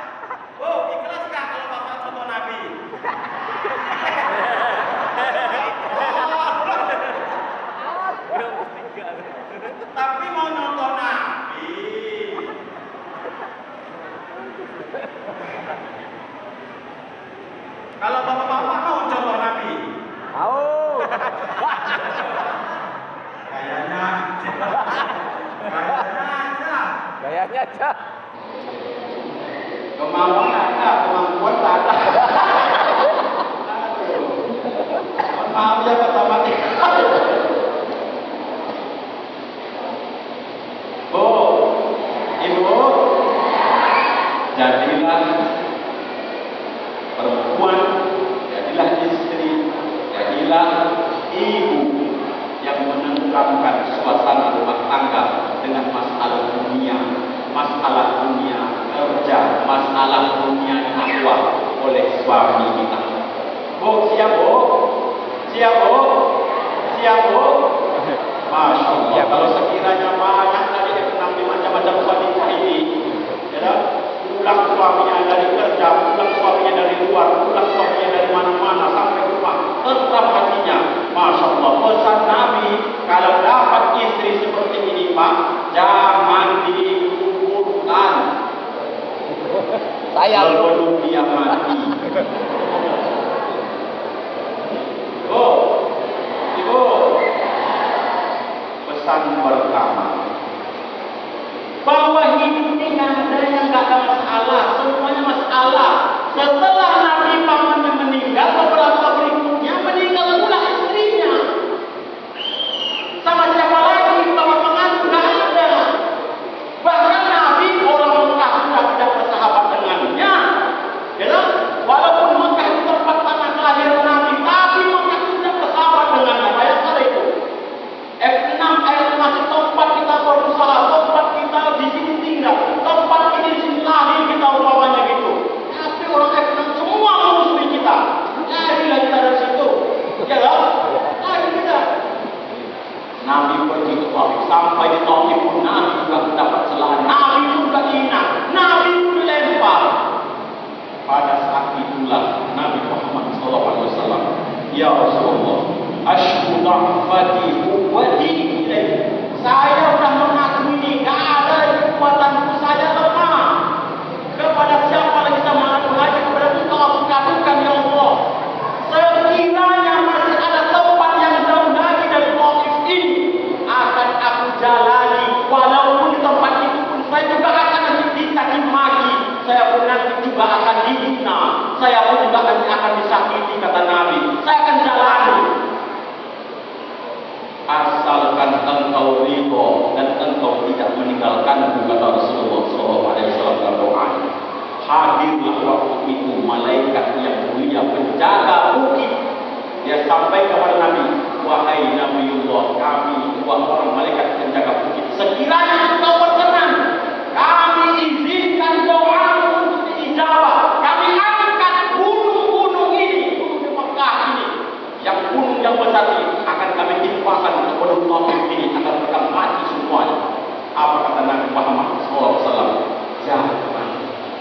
Ikhlaskah kalau bapak contoh Nabi? Tapi mau contoh Nabi. Kalau bapak-bapak mau contoh Nabi? Mau. Gayanya aja. Kemauan ada, kemampuan tak ada. Maaf ya Pak Samati. Bu, Ibu, jadilah perempuan, jadilah istri, jadilah ibu yang menentukan suasana rumah tangga dengan masalah dunia kerja, masalah dunia akwa oleh suami kita. Bu, siap bu? Siap bu? Siap bu? Masya Allah, kalau sekiranya banyak tadi nanti macam-macam wanita ini, ya, pulang suaminya dari kerja, pulang suaminya dari luar, pulang suaminya dari mana-mana sampai rumah, tetap hatinya. Masya Allah, pesan Nabi, kalau dapat istri seperti ini Pak, jangan dikuburkan sebelum dia mati. Bu, Ibu, pesan pertama, bahwa hidup ini nggak ada yang nggak ada masalah, semuanya masalah. Setelah Nabi pamannya meninggal, beberapa berikutnya meninggal pula istrinya. Sama siapa lagi? Bapak pengantin nggak ada. Bahkan Nabi orang Mekah sudah tidak bersahabat dengannya. Ya, walaupun Mekah itu tempat tanah kelahiran Nabi, tapi Mekah itu tidak bersahabat dengannya. Bayangkan itu. F6 ayat masih tempat kita berusaha, tempat kita di sini tinggal, tempat ini di sini lahir kita umpamanya gitu. Tapi orang F6 semua memusuhi kita. Jadilah kita dari situ. Ya kan? Lari kita. Nabi pergi ke Taif, sampai di Taif pun Nabi juga mendapat celaan. Nabi juga dihina, Nabi pun dilempar. Pada saat itulah Nabi Muhammad SAW, ya Rasulullah, asyku da'fati quwwati ilaih. Saya sudah mengakui ini, tidak ada kekuatanku, saya lemah. Kepada siapa lagi saya mengadu lagi? Kepada Engkau aku kabulkan ya Allah. Sekiranya masih ada tempat yang jauh lagi dari Taif ini, akan aku jalani. Walaupun di tempat itu pun saya juga akan dicaci maki, saya pun nanti juga akan dihina, saya pun juga akan disakiti, kata Nabi. Saya akan jalani. Asalkan engkau ridho dan engkau tidak meninggalkanku, kata Rasulullah SAW dalam doanya. Hadirlah waktu itu malaikat yang mulia penjaga bukit. Dia sampai kepada Nabi, wahai Nabiullah, kami dua orang malaikat penjaga bukit, sekiranya engkau berkenan, kami izinkan doamu untuk diijabah. Kami angkat gunung-gunung ini, gunung di Mekah ini, yang gunung yang besar ini akan kami timpakan ke gunung Taif ini, akan mereka mati semuanya. Apa kata Nabi Muhammad SAW? Jangan.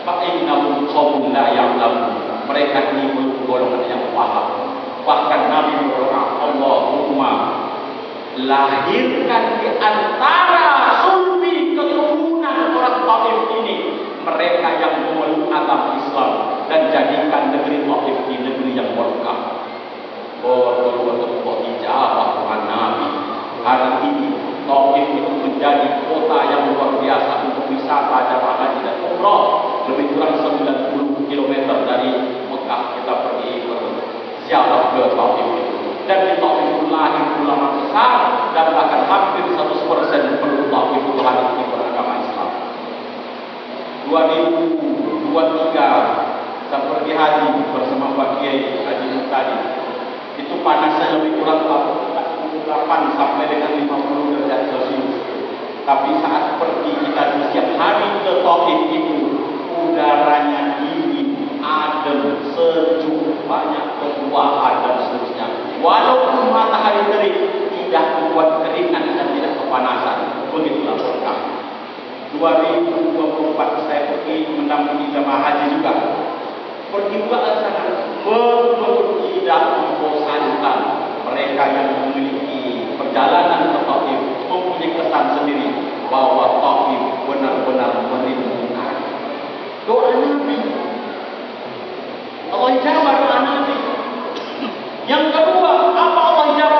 Fa'innahum qaumun la ya'lamun. Mereka ini golongan yang paham. Bahkan Nabi berdoa, Allahumma lahirkan di antara sulbi keturunan orang Taif ini mereka yang memeluk agama Islam, dan jadikan negeri Taif ini negeri yang berkah. Betul-betul ijabah Tuhan Nabi. Hari ini Taif itu menjadi kota yang luar biasa untuk wisata jamaah haji dan umrah. Lebih kurang 90 km dari Mekah kita pergi berziarah ke Taif itu. Dan di Taif itu lahir ulama besar, dan bahkan hampir 100% penduduk Taif itu hari ini beragama Islam. 2023 saya pergi haji bersama Pak Kiai Haji Muhtadi. Itu panasnya lebih kurang 48 sampai dengan 50 derajat Celcius. Tapi saat pergi kita di setiap hari ke Taif itu, udaranya dingin, adem, sejuk, banyak perubahan dan seterusnya. Walaupun matahari terik, tidak membuat keringat dan tidak kepanasan. Begitulah berkah. 2024 saya pergi mendampingi jamaah haji juga. Pergi juga ke sana, betul tidak membosankan. Mereka yang memiliki perjalanan ke Taif mempunyai kesan sendiri bahwa Taif benar-benar merindukan. Doa Nabi, Allah jawab doa Nabi. Yang kedua, apa Allah jawab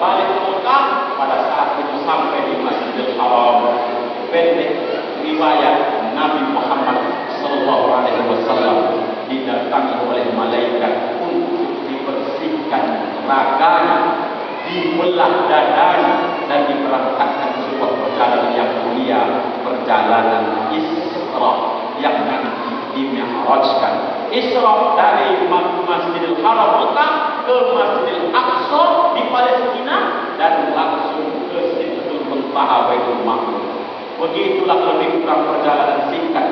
balik ke Mekah, pada saat itu sampai di Masjidil Haram. Pendek riwayat Nabi Muhammad Sallallahu Alaihi Wasallam didatangi oleh malaikat untuk dibersihkan raganya, dibelah dadanya, dan diberangkatkan sebuah perjalanan yang mulia, perjalanan Isra yang nanti dimi'rajkan. Isra dari Masjidil Haram Mekah ke Masjidil Aqsa di Palestina dan langsung ke Sidratul Muntaha Baitul Maqdis. Begitulah lebih kurang perjalanan singkat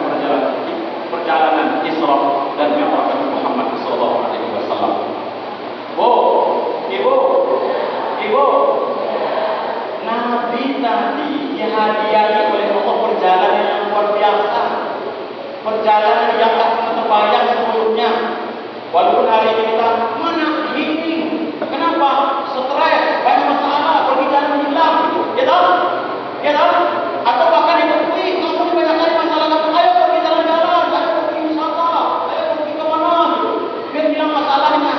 perjalanan Isra dan Mi'raj Nabi Muhammad sallallahu alaihi wasallam. Ibu, Nabi tadi dihadiahi oleh Allah perjalanan yang luar biasa. Perjalanan yang tak pernah terbayang sebelumnya. Walaupun hari ini kita mana ini? Kenapa? Stres, banyak masalah, pergi jalan hilang, ya tahu? Ya tahu? Atau bahkan kamu ini banyak kali masalah, ayo pergi jalan-jalan, ayo pergi wisata, ayo pergi ke mana? Biar hilang masalahnya.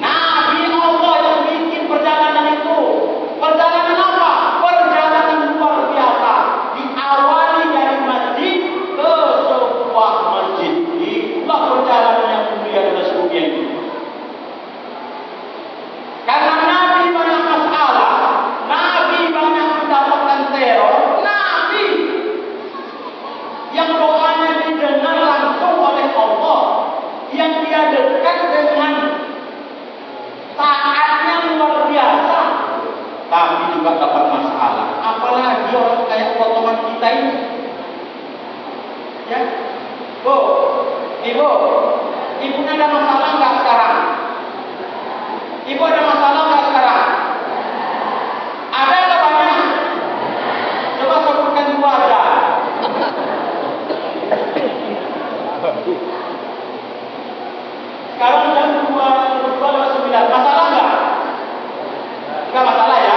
Nabi Allah yang bikin perjalanan itu. Perjalanan apa? Perjalanan luar biasa. Diawali dari masjid ke sebuah masjid. Itulah perjalanan yang mulia dan sesungguhnya itu. Karena Nabi banyak masalah, Nabi banyak mendapatkan teror, Nabi yang doanya didengar langsung oleh Allah, yang dia dekat dengan taatnya luar biasa, tapi juga dapat masalah. Apalagi orang kayak potongan kita ini. Ya, ibu ada masalah nggak sekarang? Ibu ada masalah nggak sekarang? Ada atau banyak? Coba sebutkan dua aja. Sekarang jam 2:09. Masalah nggak? Nggak masalah ya?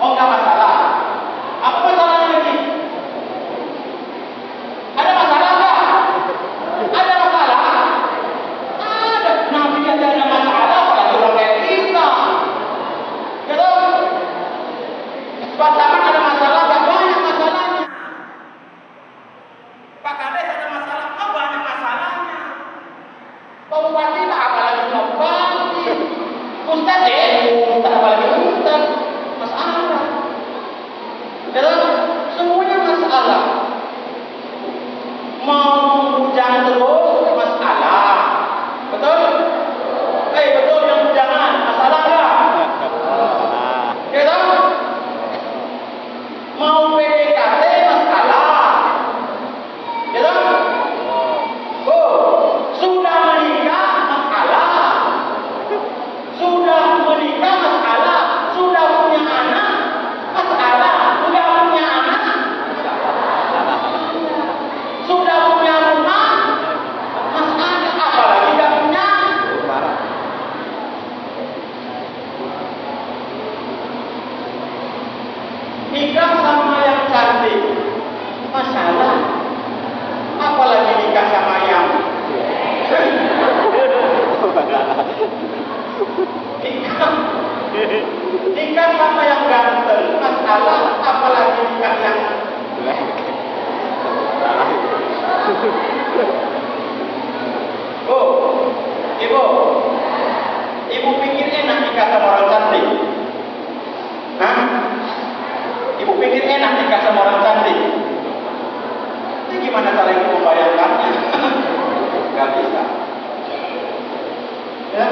Oh nggak masalah. Apa masalahnya lagi? Ada masalah nggak? Ada masalah? Ada. Nabi aja ada masalah, apalagi orang kayak kita. Ya toh? Pak Camat ada masalah, nggak banyak masalahnya. Pak Kades ada masalah, nggak banyak masalahnya. Pak Bupati apalagi Pak Bupati. Ustaz apalagi Ustaz. Masalah. Ya toh? Semuanya masalah. Mau hujan terus masalah. Betul? Betul yang hujanan masalah enggak? Ya toh? Mau PDKT masalah. Ya toh? Sudah menikah masalah. Sudah menikah masalah. Sudah punya anak masalah. Sudah punya anak. Sudah punya rumah masalah. Apalagi enggak punya. Nikah sama yang cantik masalah. Apalagi nikah sama yang nikah sama yang ganteng masalah. Apalagi nikah yang Ibu pikir enak nikah sama orang cantik? Hah? Ibu pikir enak nikah sama orang cantik? Ini gimana cara ibu membayangkannya? Gak bisa. Ya?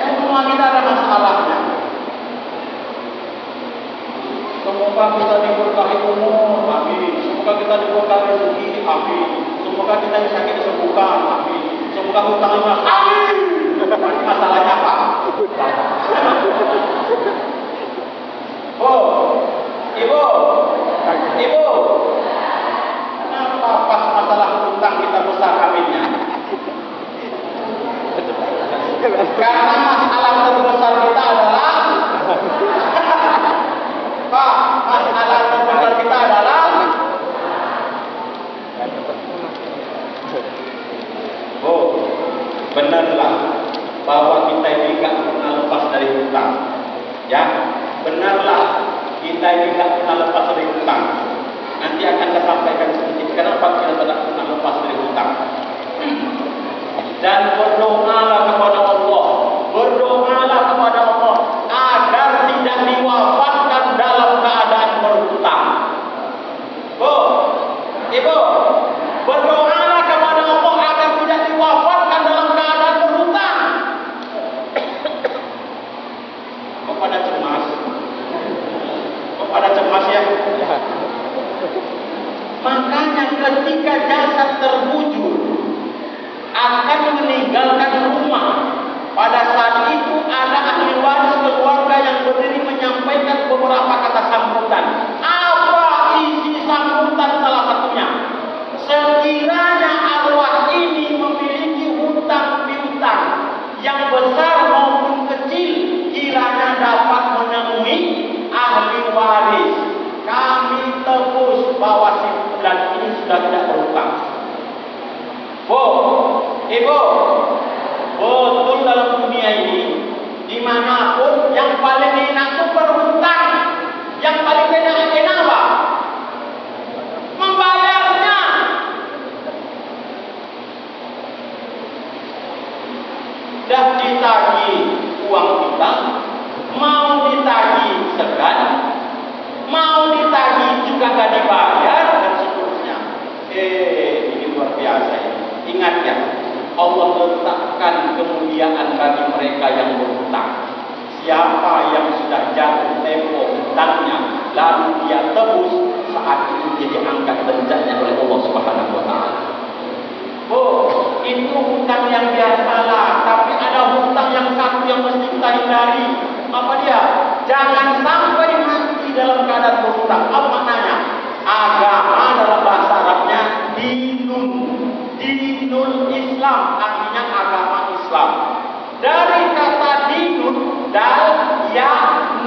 Semua kita ada masalahnya. Semoga kita diberkahi umur, amin. Semoga kita diberkahi rezeki, amin. Semoga kita bisa disembuhkan, amin. Semoga hutang lunas, amin. Berarti masalahnya apa? Ibu, kenapa pas masalah hutang kita besar aminnya? Karena masalah terbesar kita adalah Pak, masalah terbesar kita adalah benarlah bahwa kita itu benarlah kita ini tidak pernah lepas dari hutang. Nanti akan saya sampaikan sedikit kenapa kita tidak pernah lepas dari hutang. Dan berdoalah kepada Allah, berdoalah kepada Allah agar tidak diwafatkan dalam keadaan berhutang. Bu, Ibu, berdoalah kepada Allah agar tidak diwafatkan dalam keadaan berhutang. Kepada cemas ya. Makanya ketika jasad terbujur akan meninggalkan rumah, pada saat itu ada ahli waris keluarga yang berdiri menyampaikan beberapa kata sambutan. Apa isi sambutan salah satunya? Sekiranya arwah ini memiliki hutang piutang yang besar maupun kecil, kiranya dapat menemui ahli waris. Kami tebus bahwa si fulan ini sudah tidak berhutang. Bu, Ibu, betul dalam dunia ini, dimanapun yang paling enak itu berhutang. Yang paling enak apa? Membayarnya. Dah ditagih uang kita, mau ditagih segan, mau ditagih juga gak dibayar dan seterusnya. Ini luar biasa ini. Ingat ya, Allah letakkan kemuliaan bagi mereka yang berhutang. Siapa yang sudah jatuh tempo hutangnya, lalu dia tebus, saat itu dia diangkat derajatnya oleh Allah Subhanahu wa Ta'ala. Oh, itu hutang yang biasalah, tapi ada hutang yang satu yang mesti kita hindari. Apa dia? Jangan sampai mati dalam keadaan berhutang. Apa maknanya? Agama dalam bahasa Arabnya dinun. Dinul Islam artinya agama Islam. Dari kata dinun dan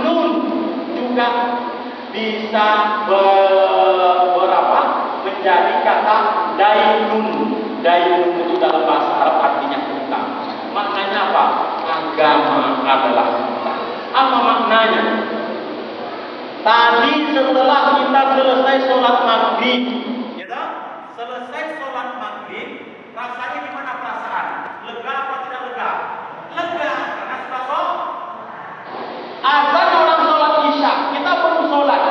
nun juga bisa menjadi kata dainun. Dainun itu dalam bahasa Arab artinya hutang. Maknanya apa? Agama adalah hutang. Apa maknanya? Tadi setelah kita selesai sholat maghrib, selesai sholat maghrib, rasanya gimana perasaan? Lega apa tidak lega? Lega, karena sudah sholat. Azan orang sholat isya, kita belum sholat,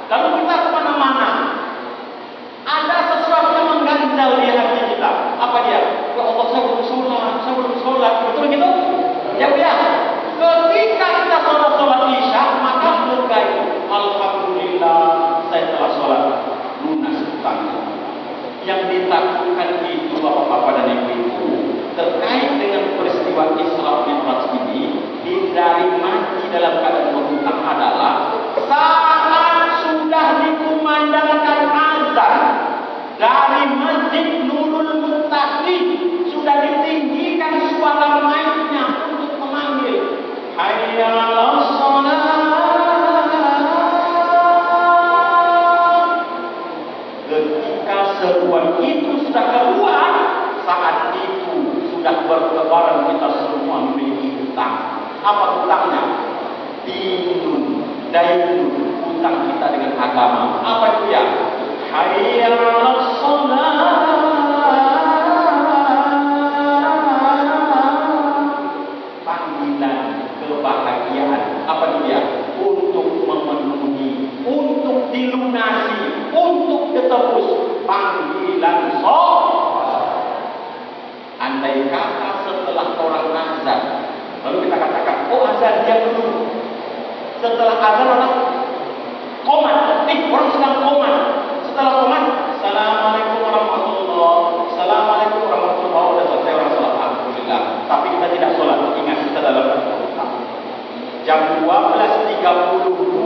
lalu kita kemana-mana. Ada sesuatu yang mengganjal di hati kita. Apa dia? Ya Allah, saya belum sholat, betul gitu? Ya udah. Ketika kita sholat isya, maka lega itu. Alhamdulillah, saya telah sholat lunas hutangnya. Yang ditakutkan itu bapak-bapak dan ibu-ibu terkait dengan peristiwa Isra Mi'raj ini, hindari mati dalam keadaan berhutang adalah saat sudah dikumandangkan azan dari Masjid Nurul Muttaqin, sudah ditinggikan suara mainnya untuk memanggil hayya 'alas shalah. Seruan itu sudah keluar, saat itu sudah berkebaran kita semua memiliki hutang. Apa hutangnya? Dinun, dainun, hutang kita dengan agama. Apa itu ya? Hayya 'alas shalah. Panggilan kebahagiaan. Apa itu ya? Untuk memenuhi, untuk dilunasi, untuk ditebus. Panggilan sholat. Andai kata setelah orang azan, lalu kita katakan, oh azan dia dulu. Setelah azan orang komat, orang sedang komat. Setelah komat, assalamualaikum warahmatullahi wabarakatuh. Assalamualaikum warahmatullahi wabarakatuh. Sudah selesai orang sholat, alhamdulillah. Tapi kita tidak sholat. Ingat, kita dalam hutang. Jam 12.32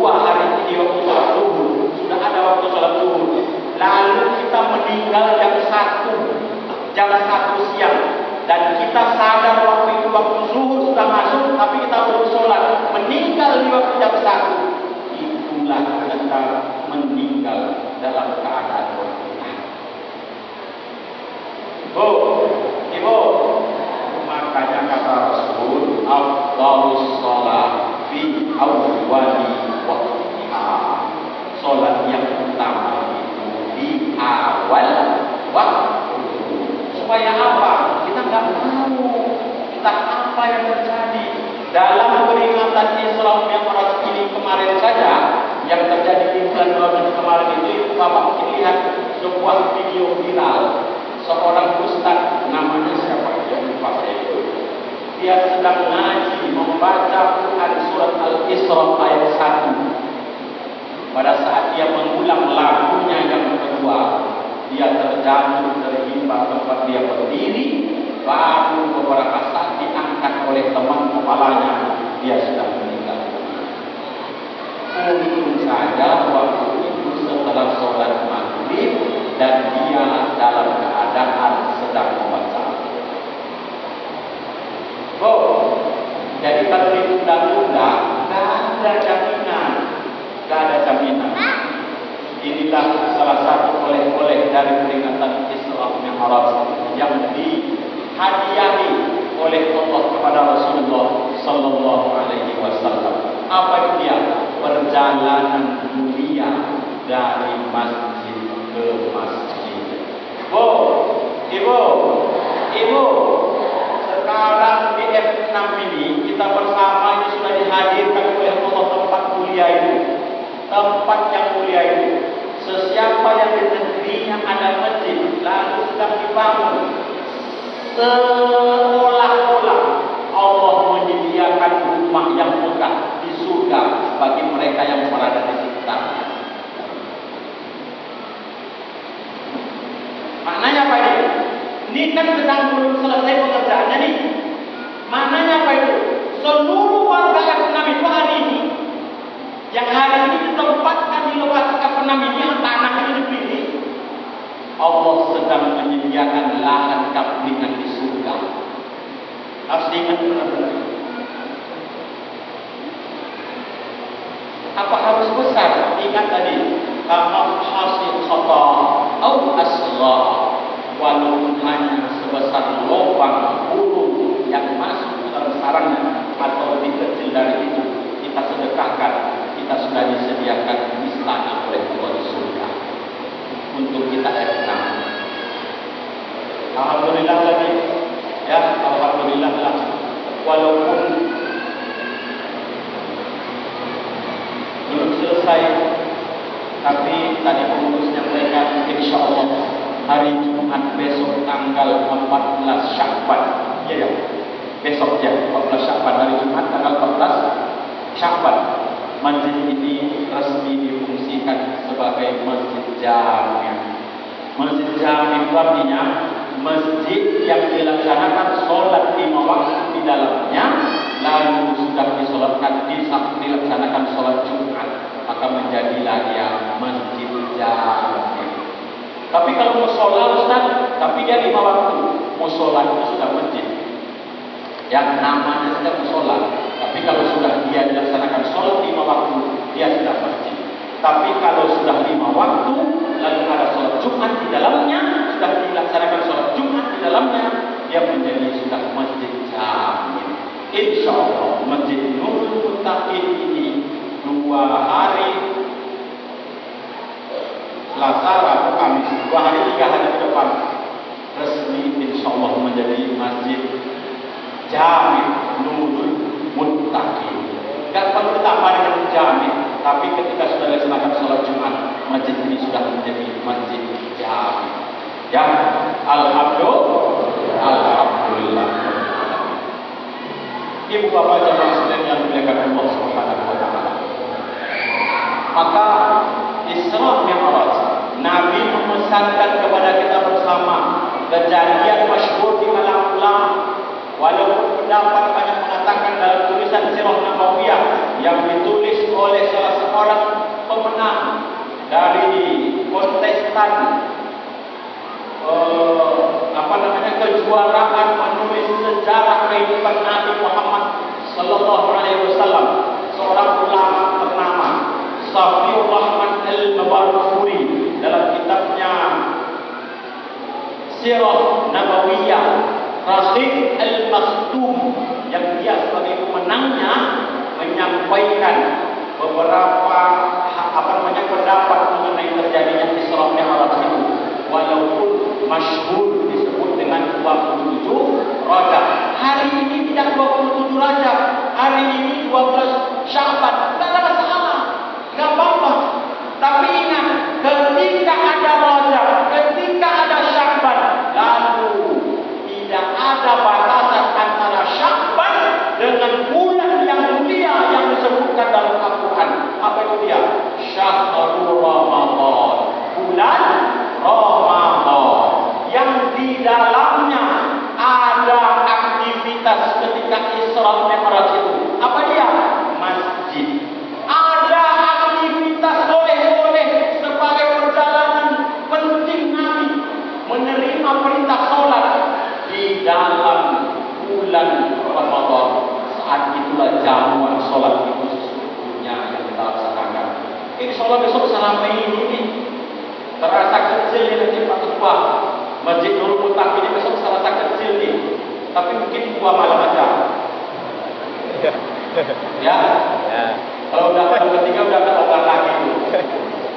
hari ini waktu sholat zuhur, sudah ada waktu sholat zuhur. Lalu kita meninggal jam 1 siang, dan kita sadar waktu itu waktu zuhur sudah masuk, tapi kita belum sholat, meninggal di waktu jam 1. Itulah kita meninggal dalam keadaan berhutang. Bu, Ibu, makanya kata Rasul, afdhalus shalah fi awwali waqtiha. Salat yang utama itu di awal waktu. Supaya apa? Kita nggak tahu entah apa yang terjadi dalam peringatan Isra Mi'raj ini kemarin saja. Yang terjadi di bulan Ramadan kemarin itu Bapak mungkin lihat sebuah video viral seorang ustaz, namanya siapa ya, lupa saya itu. Dia sedang ngaji membaca Quran surat Al-Isra ayat 1. Pada saat dia mengulang lagunya yang kedua, dia terjatuh terhimpa tempat dia berdiri. Baru beberapa saat diangkat oleh teman kepalanya, dia sudah meninggal. Untung saja waktu itu setelah sholat maghrib dan dia dalam keadaan sedang membaca. Jadi kalau ditunda-tunda, nggak ada jaminan, Inilah salah satu oleh-oleh dari peringatan Isra Mi'raj yang dihadiahi oleh Allah kepada Rasulullah Sallallahu Alaihi Wasallam. Apa itu dia? Perjalanan mulia dari masjid ke masjid. Ibu, sekarang di F6 ini kita bersama ini sudah dihadirkan oleh Allah tempat mulia itu, tempat yang mulia itu. Sesiapa yang di negerinya ada masjid lalu sedang dibangun, seolah-olah Allah menyediakan rumah yang megah di surga bagi mereka yang berada di sekitarnya. Maknanya apa ini? Ini kan sedang belum selesai pengerjaannya nih. Maknanya apa itu? Seluruh warga F6 itu hari ini, yang hari ini ditempatkan di lokasi F6 ini, yang tanah ini dipilih, Allah sedang menyediakan lahan kaplingan di surga. Harus diingat benar-benar. Apa harus besar? Ingat tadi, hasil khata atau asghar, walaupun hanya sebesar lubang burung yang masuk ke dalam sarangnya atau lebih kecil dari itu, kita sedekahkan. Kita sudah disediakan istana oleh Allah di surga untuk kita F6. Alhamdulillah lagi, ya, alhamdulillah lah. Walaupun belum selesai, tapi tadi pengurus menyampaikan insya Allah hari Jumat besok tanggal 14 Sya'ban, ya, besok ya 14 Sya'ban, hari Jumat tanggal 14 Sya'ban, masjid ini resmi difungsikan sebagai masjid jami'. Masjid jami' itu artinya masjid yang dilaksanakan sholat 5 waktu di dalamnya, lalu sudah dilaksanakan sholat Jumat, maka menjadilah dia masjid jami'. Tapi kalau musola Ustaz, tapi dia 5 waktu, musola itu sudah masjid. Yang namanya sudah musola, tapi kalau sudah dia dilaksanakan sholat 5 waktu, dia sudah masjid. Tapi kalau sudah 5 waktu, lalu ada sholat Jumat di dalamnya, sudah dilaksanakan sholat Jumat di dalamnya, dia menjadi sudah masjid jami'. Insya Allah Masjid Nurul Muttaqin ini 2 hari, Selasa, Rabu, Kamis, 2 hari 3 hari ke depan resmi insya Allah menjadi masjid jami' Nurul Muttaqin. Gak perlu ditambah dengan jami', tapi ketika sudah dilaksanakan sholat Jumat, masjid ini sudah menjadi masjid jami'. Ya, alhamdulillah. Ibu bapak jemaah sekalian yang dimuliakan Allah Subhanahu wa taala. Maka Isra Mi'raj, Nabi memesankan kepada kita bersama kejadian masyhur di kalangan ulama. Walaupun pendapat banyak mengatakan dalam tulisan Sirah Nabawiyah yang ditulis oleh salah seorang pemenang dari kontestan kejuaraan menulis sejarah kehidupan Nabi Muhammad Sallallahu Alaihi Wasallam, seorang ulama bernama Safiur Rahman Al-Mawarfuri dalam kitabnya Sirah Nabawiyah Rakhim Al-Makhtum, yang dia sebagai pemenangnya menyampaikan beberapa pendapat mengenai terjadinya Isra Mi'raj itu. Walaupun masyhur disebut dengan 27 Rajab. Hari ini tidak 27 Rajab, hari ini 12 Sya'ban. Tidak ada masalah, tidak apa-apa. Tapi ingat, ketika ada Rajab, ketika ada Sya'ban, lalu tidak ada batasan antara Sya'ban dengan bulan yang mulia yang disebutkan dalam Al-Quran. Apa itu dia? Syahrul Ramadan, bulan Ramadan, yang di dalamnya ada aktivitas ketika Isra Mi'raj itu. Apa dia? Masjid. Ada aktivitas oleh-oleh sebagai perjalanan penting Nabi menerima perintah sholat di dalam bulan Ramadan. Saat itulah jamuan sholat itu sesungguhnya yang kita laksanakan. Ini sholat besok selama ini terasa kecil ini Masjid Pak Ketua, Masjid Nurul Mutaq ini besok terasa kecil nih, tapi mungkin 2 malam aja. Ya. Kalau udah malam ketiga udah longgar lagi tuh.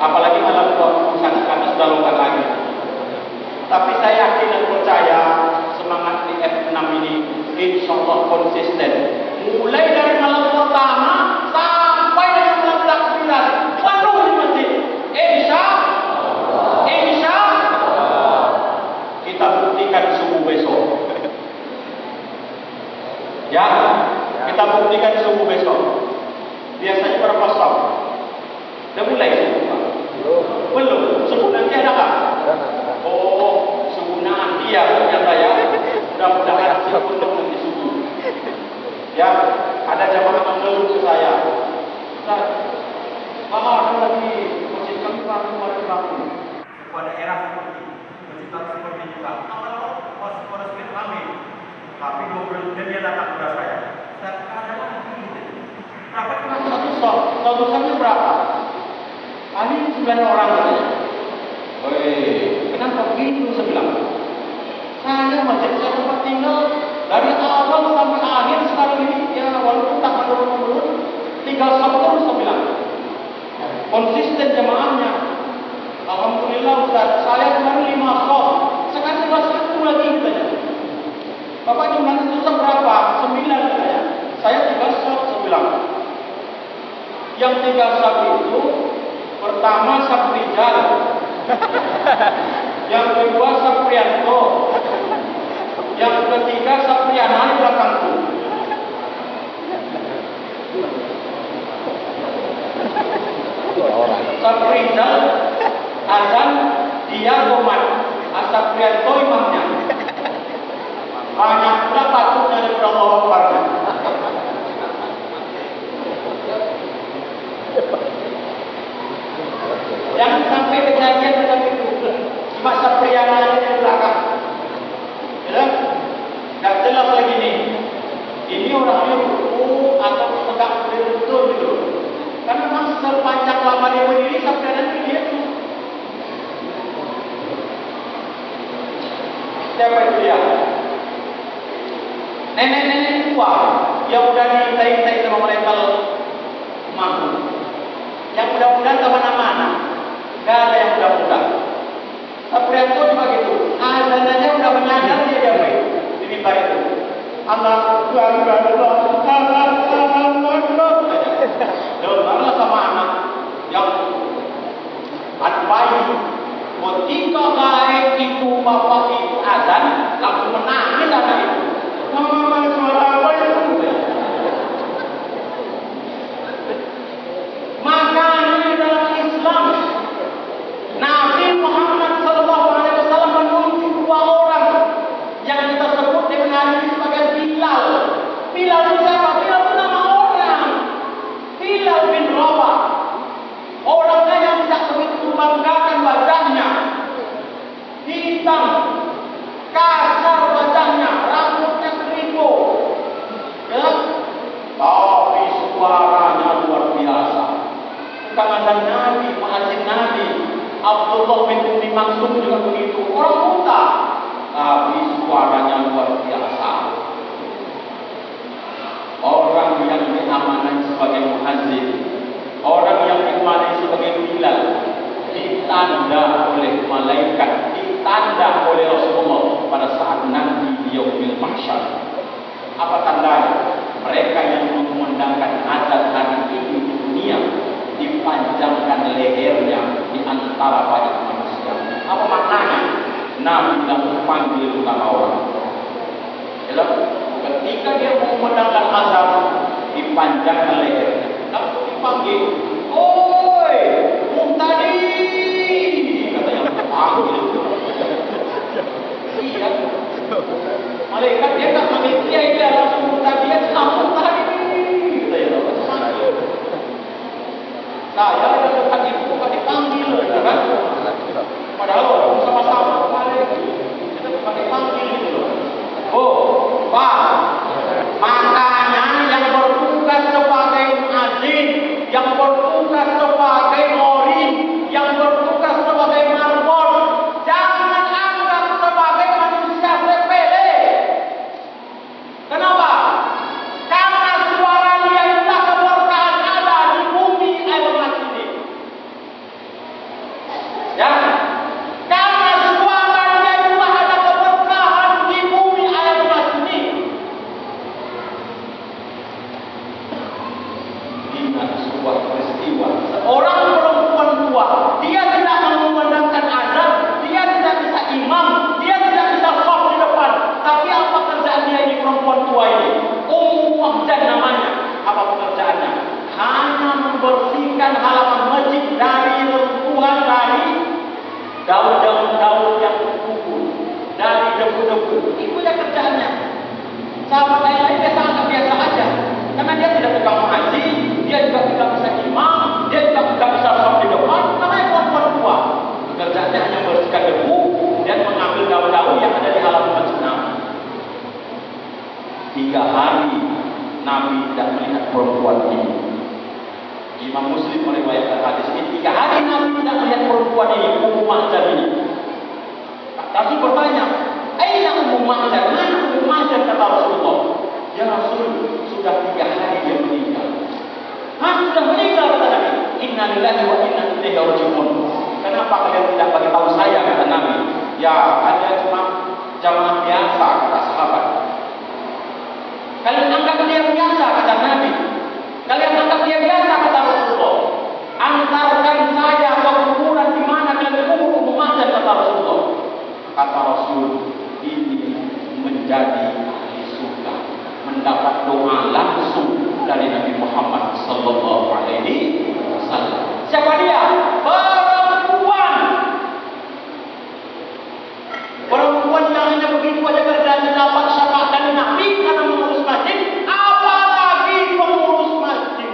Apalagi malam keputusan karena sudah longgar lagi. Tapi saya yakin dan percaya semangat di F6 ini insya Allah konsisten. Mulai dari malam pertama sampai dengan malam takbiran penuh di masjid. Insya kita buktikan subuh besok. Ya, kita buktikan subuh besok. Biasanya berapa jam? Udah mulai subuh? Belum. Subuh nanti ada nggak? Oh, subuh nanti ya ternyata ya. Mudah-mudahan subuh nanti subuh. Ya, ada jamaah mengeluh ke saya. Nah, ada lagi masjid kami bangun. Pada era seperti masjid kami seperti juga. Kalau pas sedikit ramai, tapi 2 bulan dia datang kepada saya. Saya ada lagi. Berapa cuma satu shopnya berapa? Ini 9 orang katanya. Woi, kenapa begitu? Saya bilang, saya masjid saya tempat tinggal dari awal sampai akhir sekarang ini ya walaupun tak menurun, tinggal shop terus. Saya bilang, konsisten jemaahnya. Alhamdulillah Ustaz, saya kemarin 5 shop, sekarang tinggal 1 lagi katanya. Bapak jumlahnya itu berapa? 9 katanya. Saya 3 shop. Saya bilang, yang 3 shop itu pertama Saprijal, yang kedua Saprianto, yang ketiga Sapriana di belakangku. Saprijal azan, dia komat, Saprianto imamnya. Banyak pula patut dari Allah Akbarnya. Jangan sampai kejadian macam itu. Cuma Sapriana di belakang. Ya, tak jelas lagi nih. Ini orangnya ruku atau tegak betul gitu. Karena memang sepanjang lama dia berdiri Sapriana dia tuh. Siapa itu dia? Nenek-nenek tua yang udah ditai-tai sama mereka mampu. Yang mudah-mudahan kemana-mana. Gak ada yang mudah-mudah. Saprianto juga gitu. Azannya udah menyadar dia di mimbar itu. Allah dengarlah sama anak yang anak bayi. Ketika gaib itu bapak itu azan langsung menangis anak itu. Suara apa itu? Makanya dalam Islam Nabi Muhammad SAW menunjuk 2 orang yang kita sebut dengan hari ini sebagai Bilal. Bilal itu siapa? Bilal itu nama orang. Bilal bin Rabah. Orangnya yang tidak begitu membanggakan wajahnya, hitam, kasar wajahnya, rambutnya keribu, ya, tapi suaranya luar biasa. Tukang azan Nabi, muadzin Nabi, Abdullah bin Umi Maksum juga begitu. Orang buta, tapi suaranya luar biasa. Orang yang diamanai sebagai muazzin, orang yang dimani sebagai bilal, ditanda oleh malaikat, ditanda oleh Rasulullah pada saat nanti di yaumil mahsyar. Apa tandanya? Mereka yang mengumandangkan azan hari ini di dunia dipanjangkan lehernya di antara banyak manusia. Apa maknanya? Nabi langsung panggil utama orang. Ketika dia mengumandangkan azan, dipanjangkan lehernya, langsung dipanggil, "Oi, Muhtadi!" Kata yang panggil. Iya. Malaikat dia tak panggil kiai, dia langsung Muhtadi, dia Muhtadi. Kata yang panggil. Saya yang dekat itu bukan dipanggil, kan? Padahal sama-sama kemarin kita bukan dipanggil gitu loh. Oh, Pak, makanya yang bertugas sebagai muadzin, yang bertugas sebagai ori, yang bertugas sebagai marbot, jangan anggap sebagai manusia sepele. Kenapa? Karena suara dia entah keberkahan ada di bumi air mas ini. Ya. Karena suara dia juga ada keberkahan di bumi air mas ini. Ingat sebuah peristiwa, seorang perempuan tua, dia tidak mengumandangkan azan, dia tidak bisa imam, dia tidak bisa shaf di depan. Tapi apa kerjaan dia ini, perempuan tua ini? Ummu Wahdan namanya. Apa pekerjaannya? Hanya membersihkan halaman masjid dari reruntuhan, dari daun-daun yang gugur, dari debu-debu. Itu ya kerjaannya. Sahabat lain dia sangat biasa aja, karena dia tidak tukang mengaji, dia juga tidak bisa imam, dia juga tidak bisa shaf di depan. Namanya perempuan tua. Pekerjaannya hanya membersihkan debu dan mengambil daun-daun yang ada di halaman masjid Nabi. 3 hari Nabi tidak melihat perempuan ini. Imam Muslim meriwayatkan hadis ini. 3 hari Nabi tidak melihat perempuan ini, Ummu Mahjan ini. Rasul bertanya, "Aina Ummu Mahjan? Mana Ummu Mahjan?" Kata Rasulullah. "Ya Rasul, sudah 3 hari dia meninggal." "Hah, sudah meninggal?" kata Nabi. "Inna lillahi wa inna ilaihi raji'un." "Kenapa kalian tidak bagi tahu saya?" kata Nabi. "Ya, ada cuma jamaah biasa," kata sahabat. "Kalian anggap dia biasa," kata Nabi. "Kalian anggap dia biasa," kata Rasulullah. "Antarkan saya ke kuburan di mana kalian kubur Ummu Mahjan," kata Rasulullah. Kata Rasul, "Ini menjadi ahli surga, mendapat doa langsung dari Nabi Muhammad sallallahu alaihi wasallam." Siapa dia? Perempuan yang hanya begitu aja kerjanya dapat syafaat dari Nabi karena mengurus masjid. Apalagi pengurus masjid,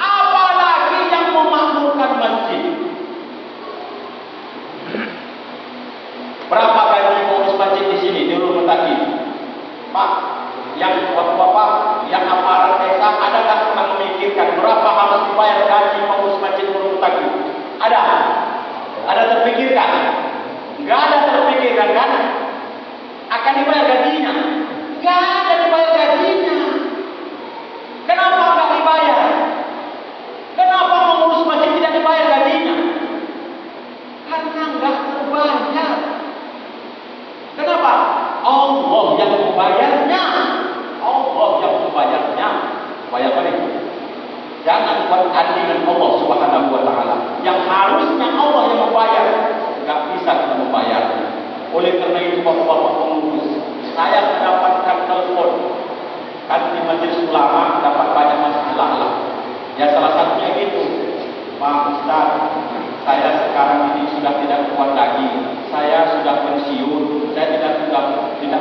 apalagi yang memakmurkan masjid. Berapa gaji pengurus masjid di sini di Rumah Taki? Pak, yang bapak-bapak, yang aparat desa, ada nggak pernah memikirkan berapa harus dibayar gaji pengurus masjid Rumah Taki? Ada? Ada terpikirkan? Nggak ada terpikirkan kan? Akan dibayar gajinya? Nggak ada dibayar gajinya. Kenapa nggak dibayar? Kenapa mengurus masjid tidak dibayar gajinya? Karena nggak terbayar. Kenapa? Allah yang membayarnya. Allah yang membayarnya. Bayar apa nih? Jangan buat tandingan Allah Subhanahu wa Ta'ala. Yang harusnya Allah yang membayar, nggak bisa kita membayarnya. Oleh karena itu, bapak-bapak pengurus, saya mendapatkan telepon kan di majelis ulama dapat banyak masalah lah. Ya salah satunya itu, "Pak Ustaz, saya sekarang ini sudah tidak kuat lagi. Saya sudah pensiun. Saya tidak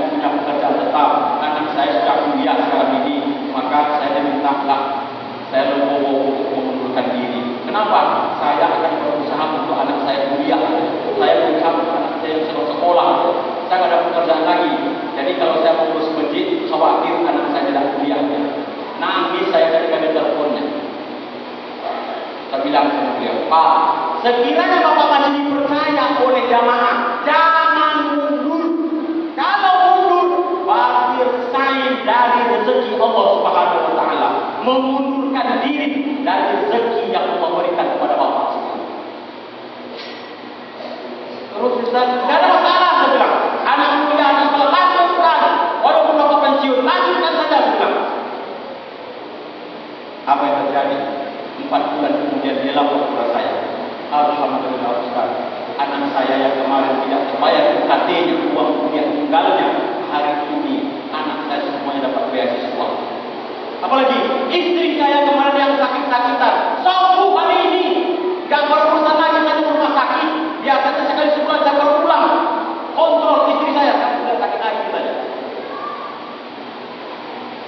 punya pekerjaan tetap. Anak saya sudah kuliah sekarang ini. Maka saya dimintalah saya legowo untuk mengundurkan diri. Kenapa? Saya akan berusaha untuk anak saya kuliah. Saya berusaha untuk anak saya yang sedang sekolah. Saya tidak ada pekerjaan lagi. Jadi kalau saya mengurus masjid, khawatir anak saya tidak kuliahnya." Nangis saya ketika dia teleponnya. Saya bilang sama beliau, "Pak, sekiranya Bapak masih dipercaya oleh jamaah, jangan mundur. Kalau mundur, berarti bersaing dari rezeki Allah Subhanahu wa Ta'ala. Memundurkan melarikan diri dari rezeki yang Allah berikan kepada bapak semua. Terus Ustaz, tidak ada masalah saya bilang. Anak kuliah, anak sekolah, lanjutkan. Walaupun bapak pensiun, lanjutkan saja saya bilang. Apa yang terjadi? 4 bulan kemudian dia lapor kepada saya. Alhamdulillah Ustaz, anak saya yang kemarin tidak terbayar UKT-nya, uang kuliah tunggalnya, hari ini anak saya semuanya dapat beasiswa. Apalagi istri saya kemarin yang sakit-sakitan, sembuh hari ini. Gak berurusan lagi saya ke rumah sakit. Biasanya sekali sebulan saya baru pulang. Kontrol istri saya sudah sakit lagi saja.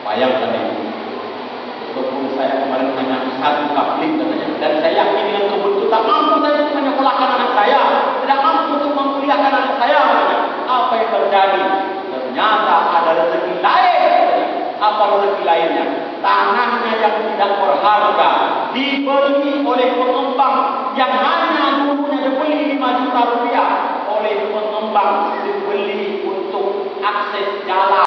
Bayangkan ini. Walaupun saya kemarin hanya 1 kapling katanya, dan saya yakin dengan kebetulan tak mampu saya untuk menyekolahkan anak saya, tidak mampu untuk mengkuliahkan anak saya. Apa yang terjadi? Ternyata ada rezeki lain. Apa rezeki lainnya? Tanahnya yang tidak berharga dibeli oleh pengembang yang hanya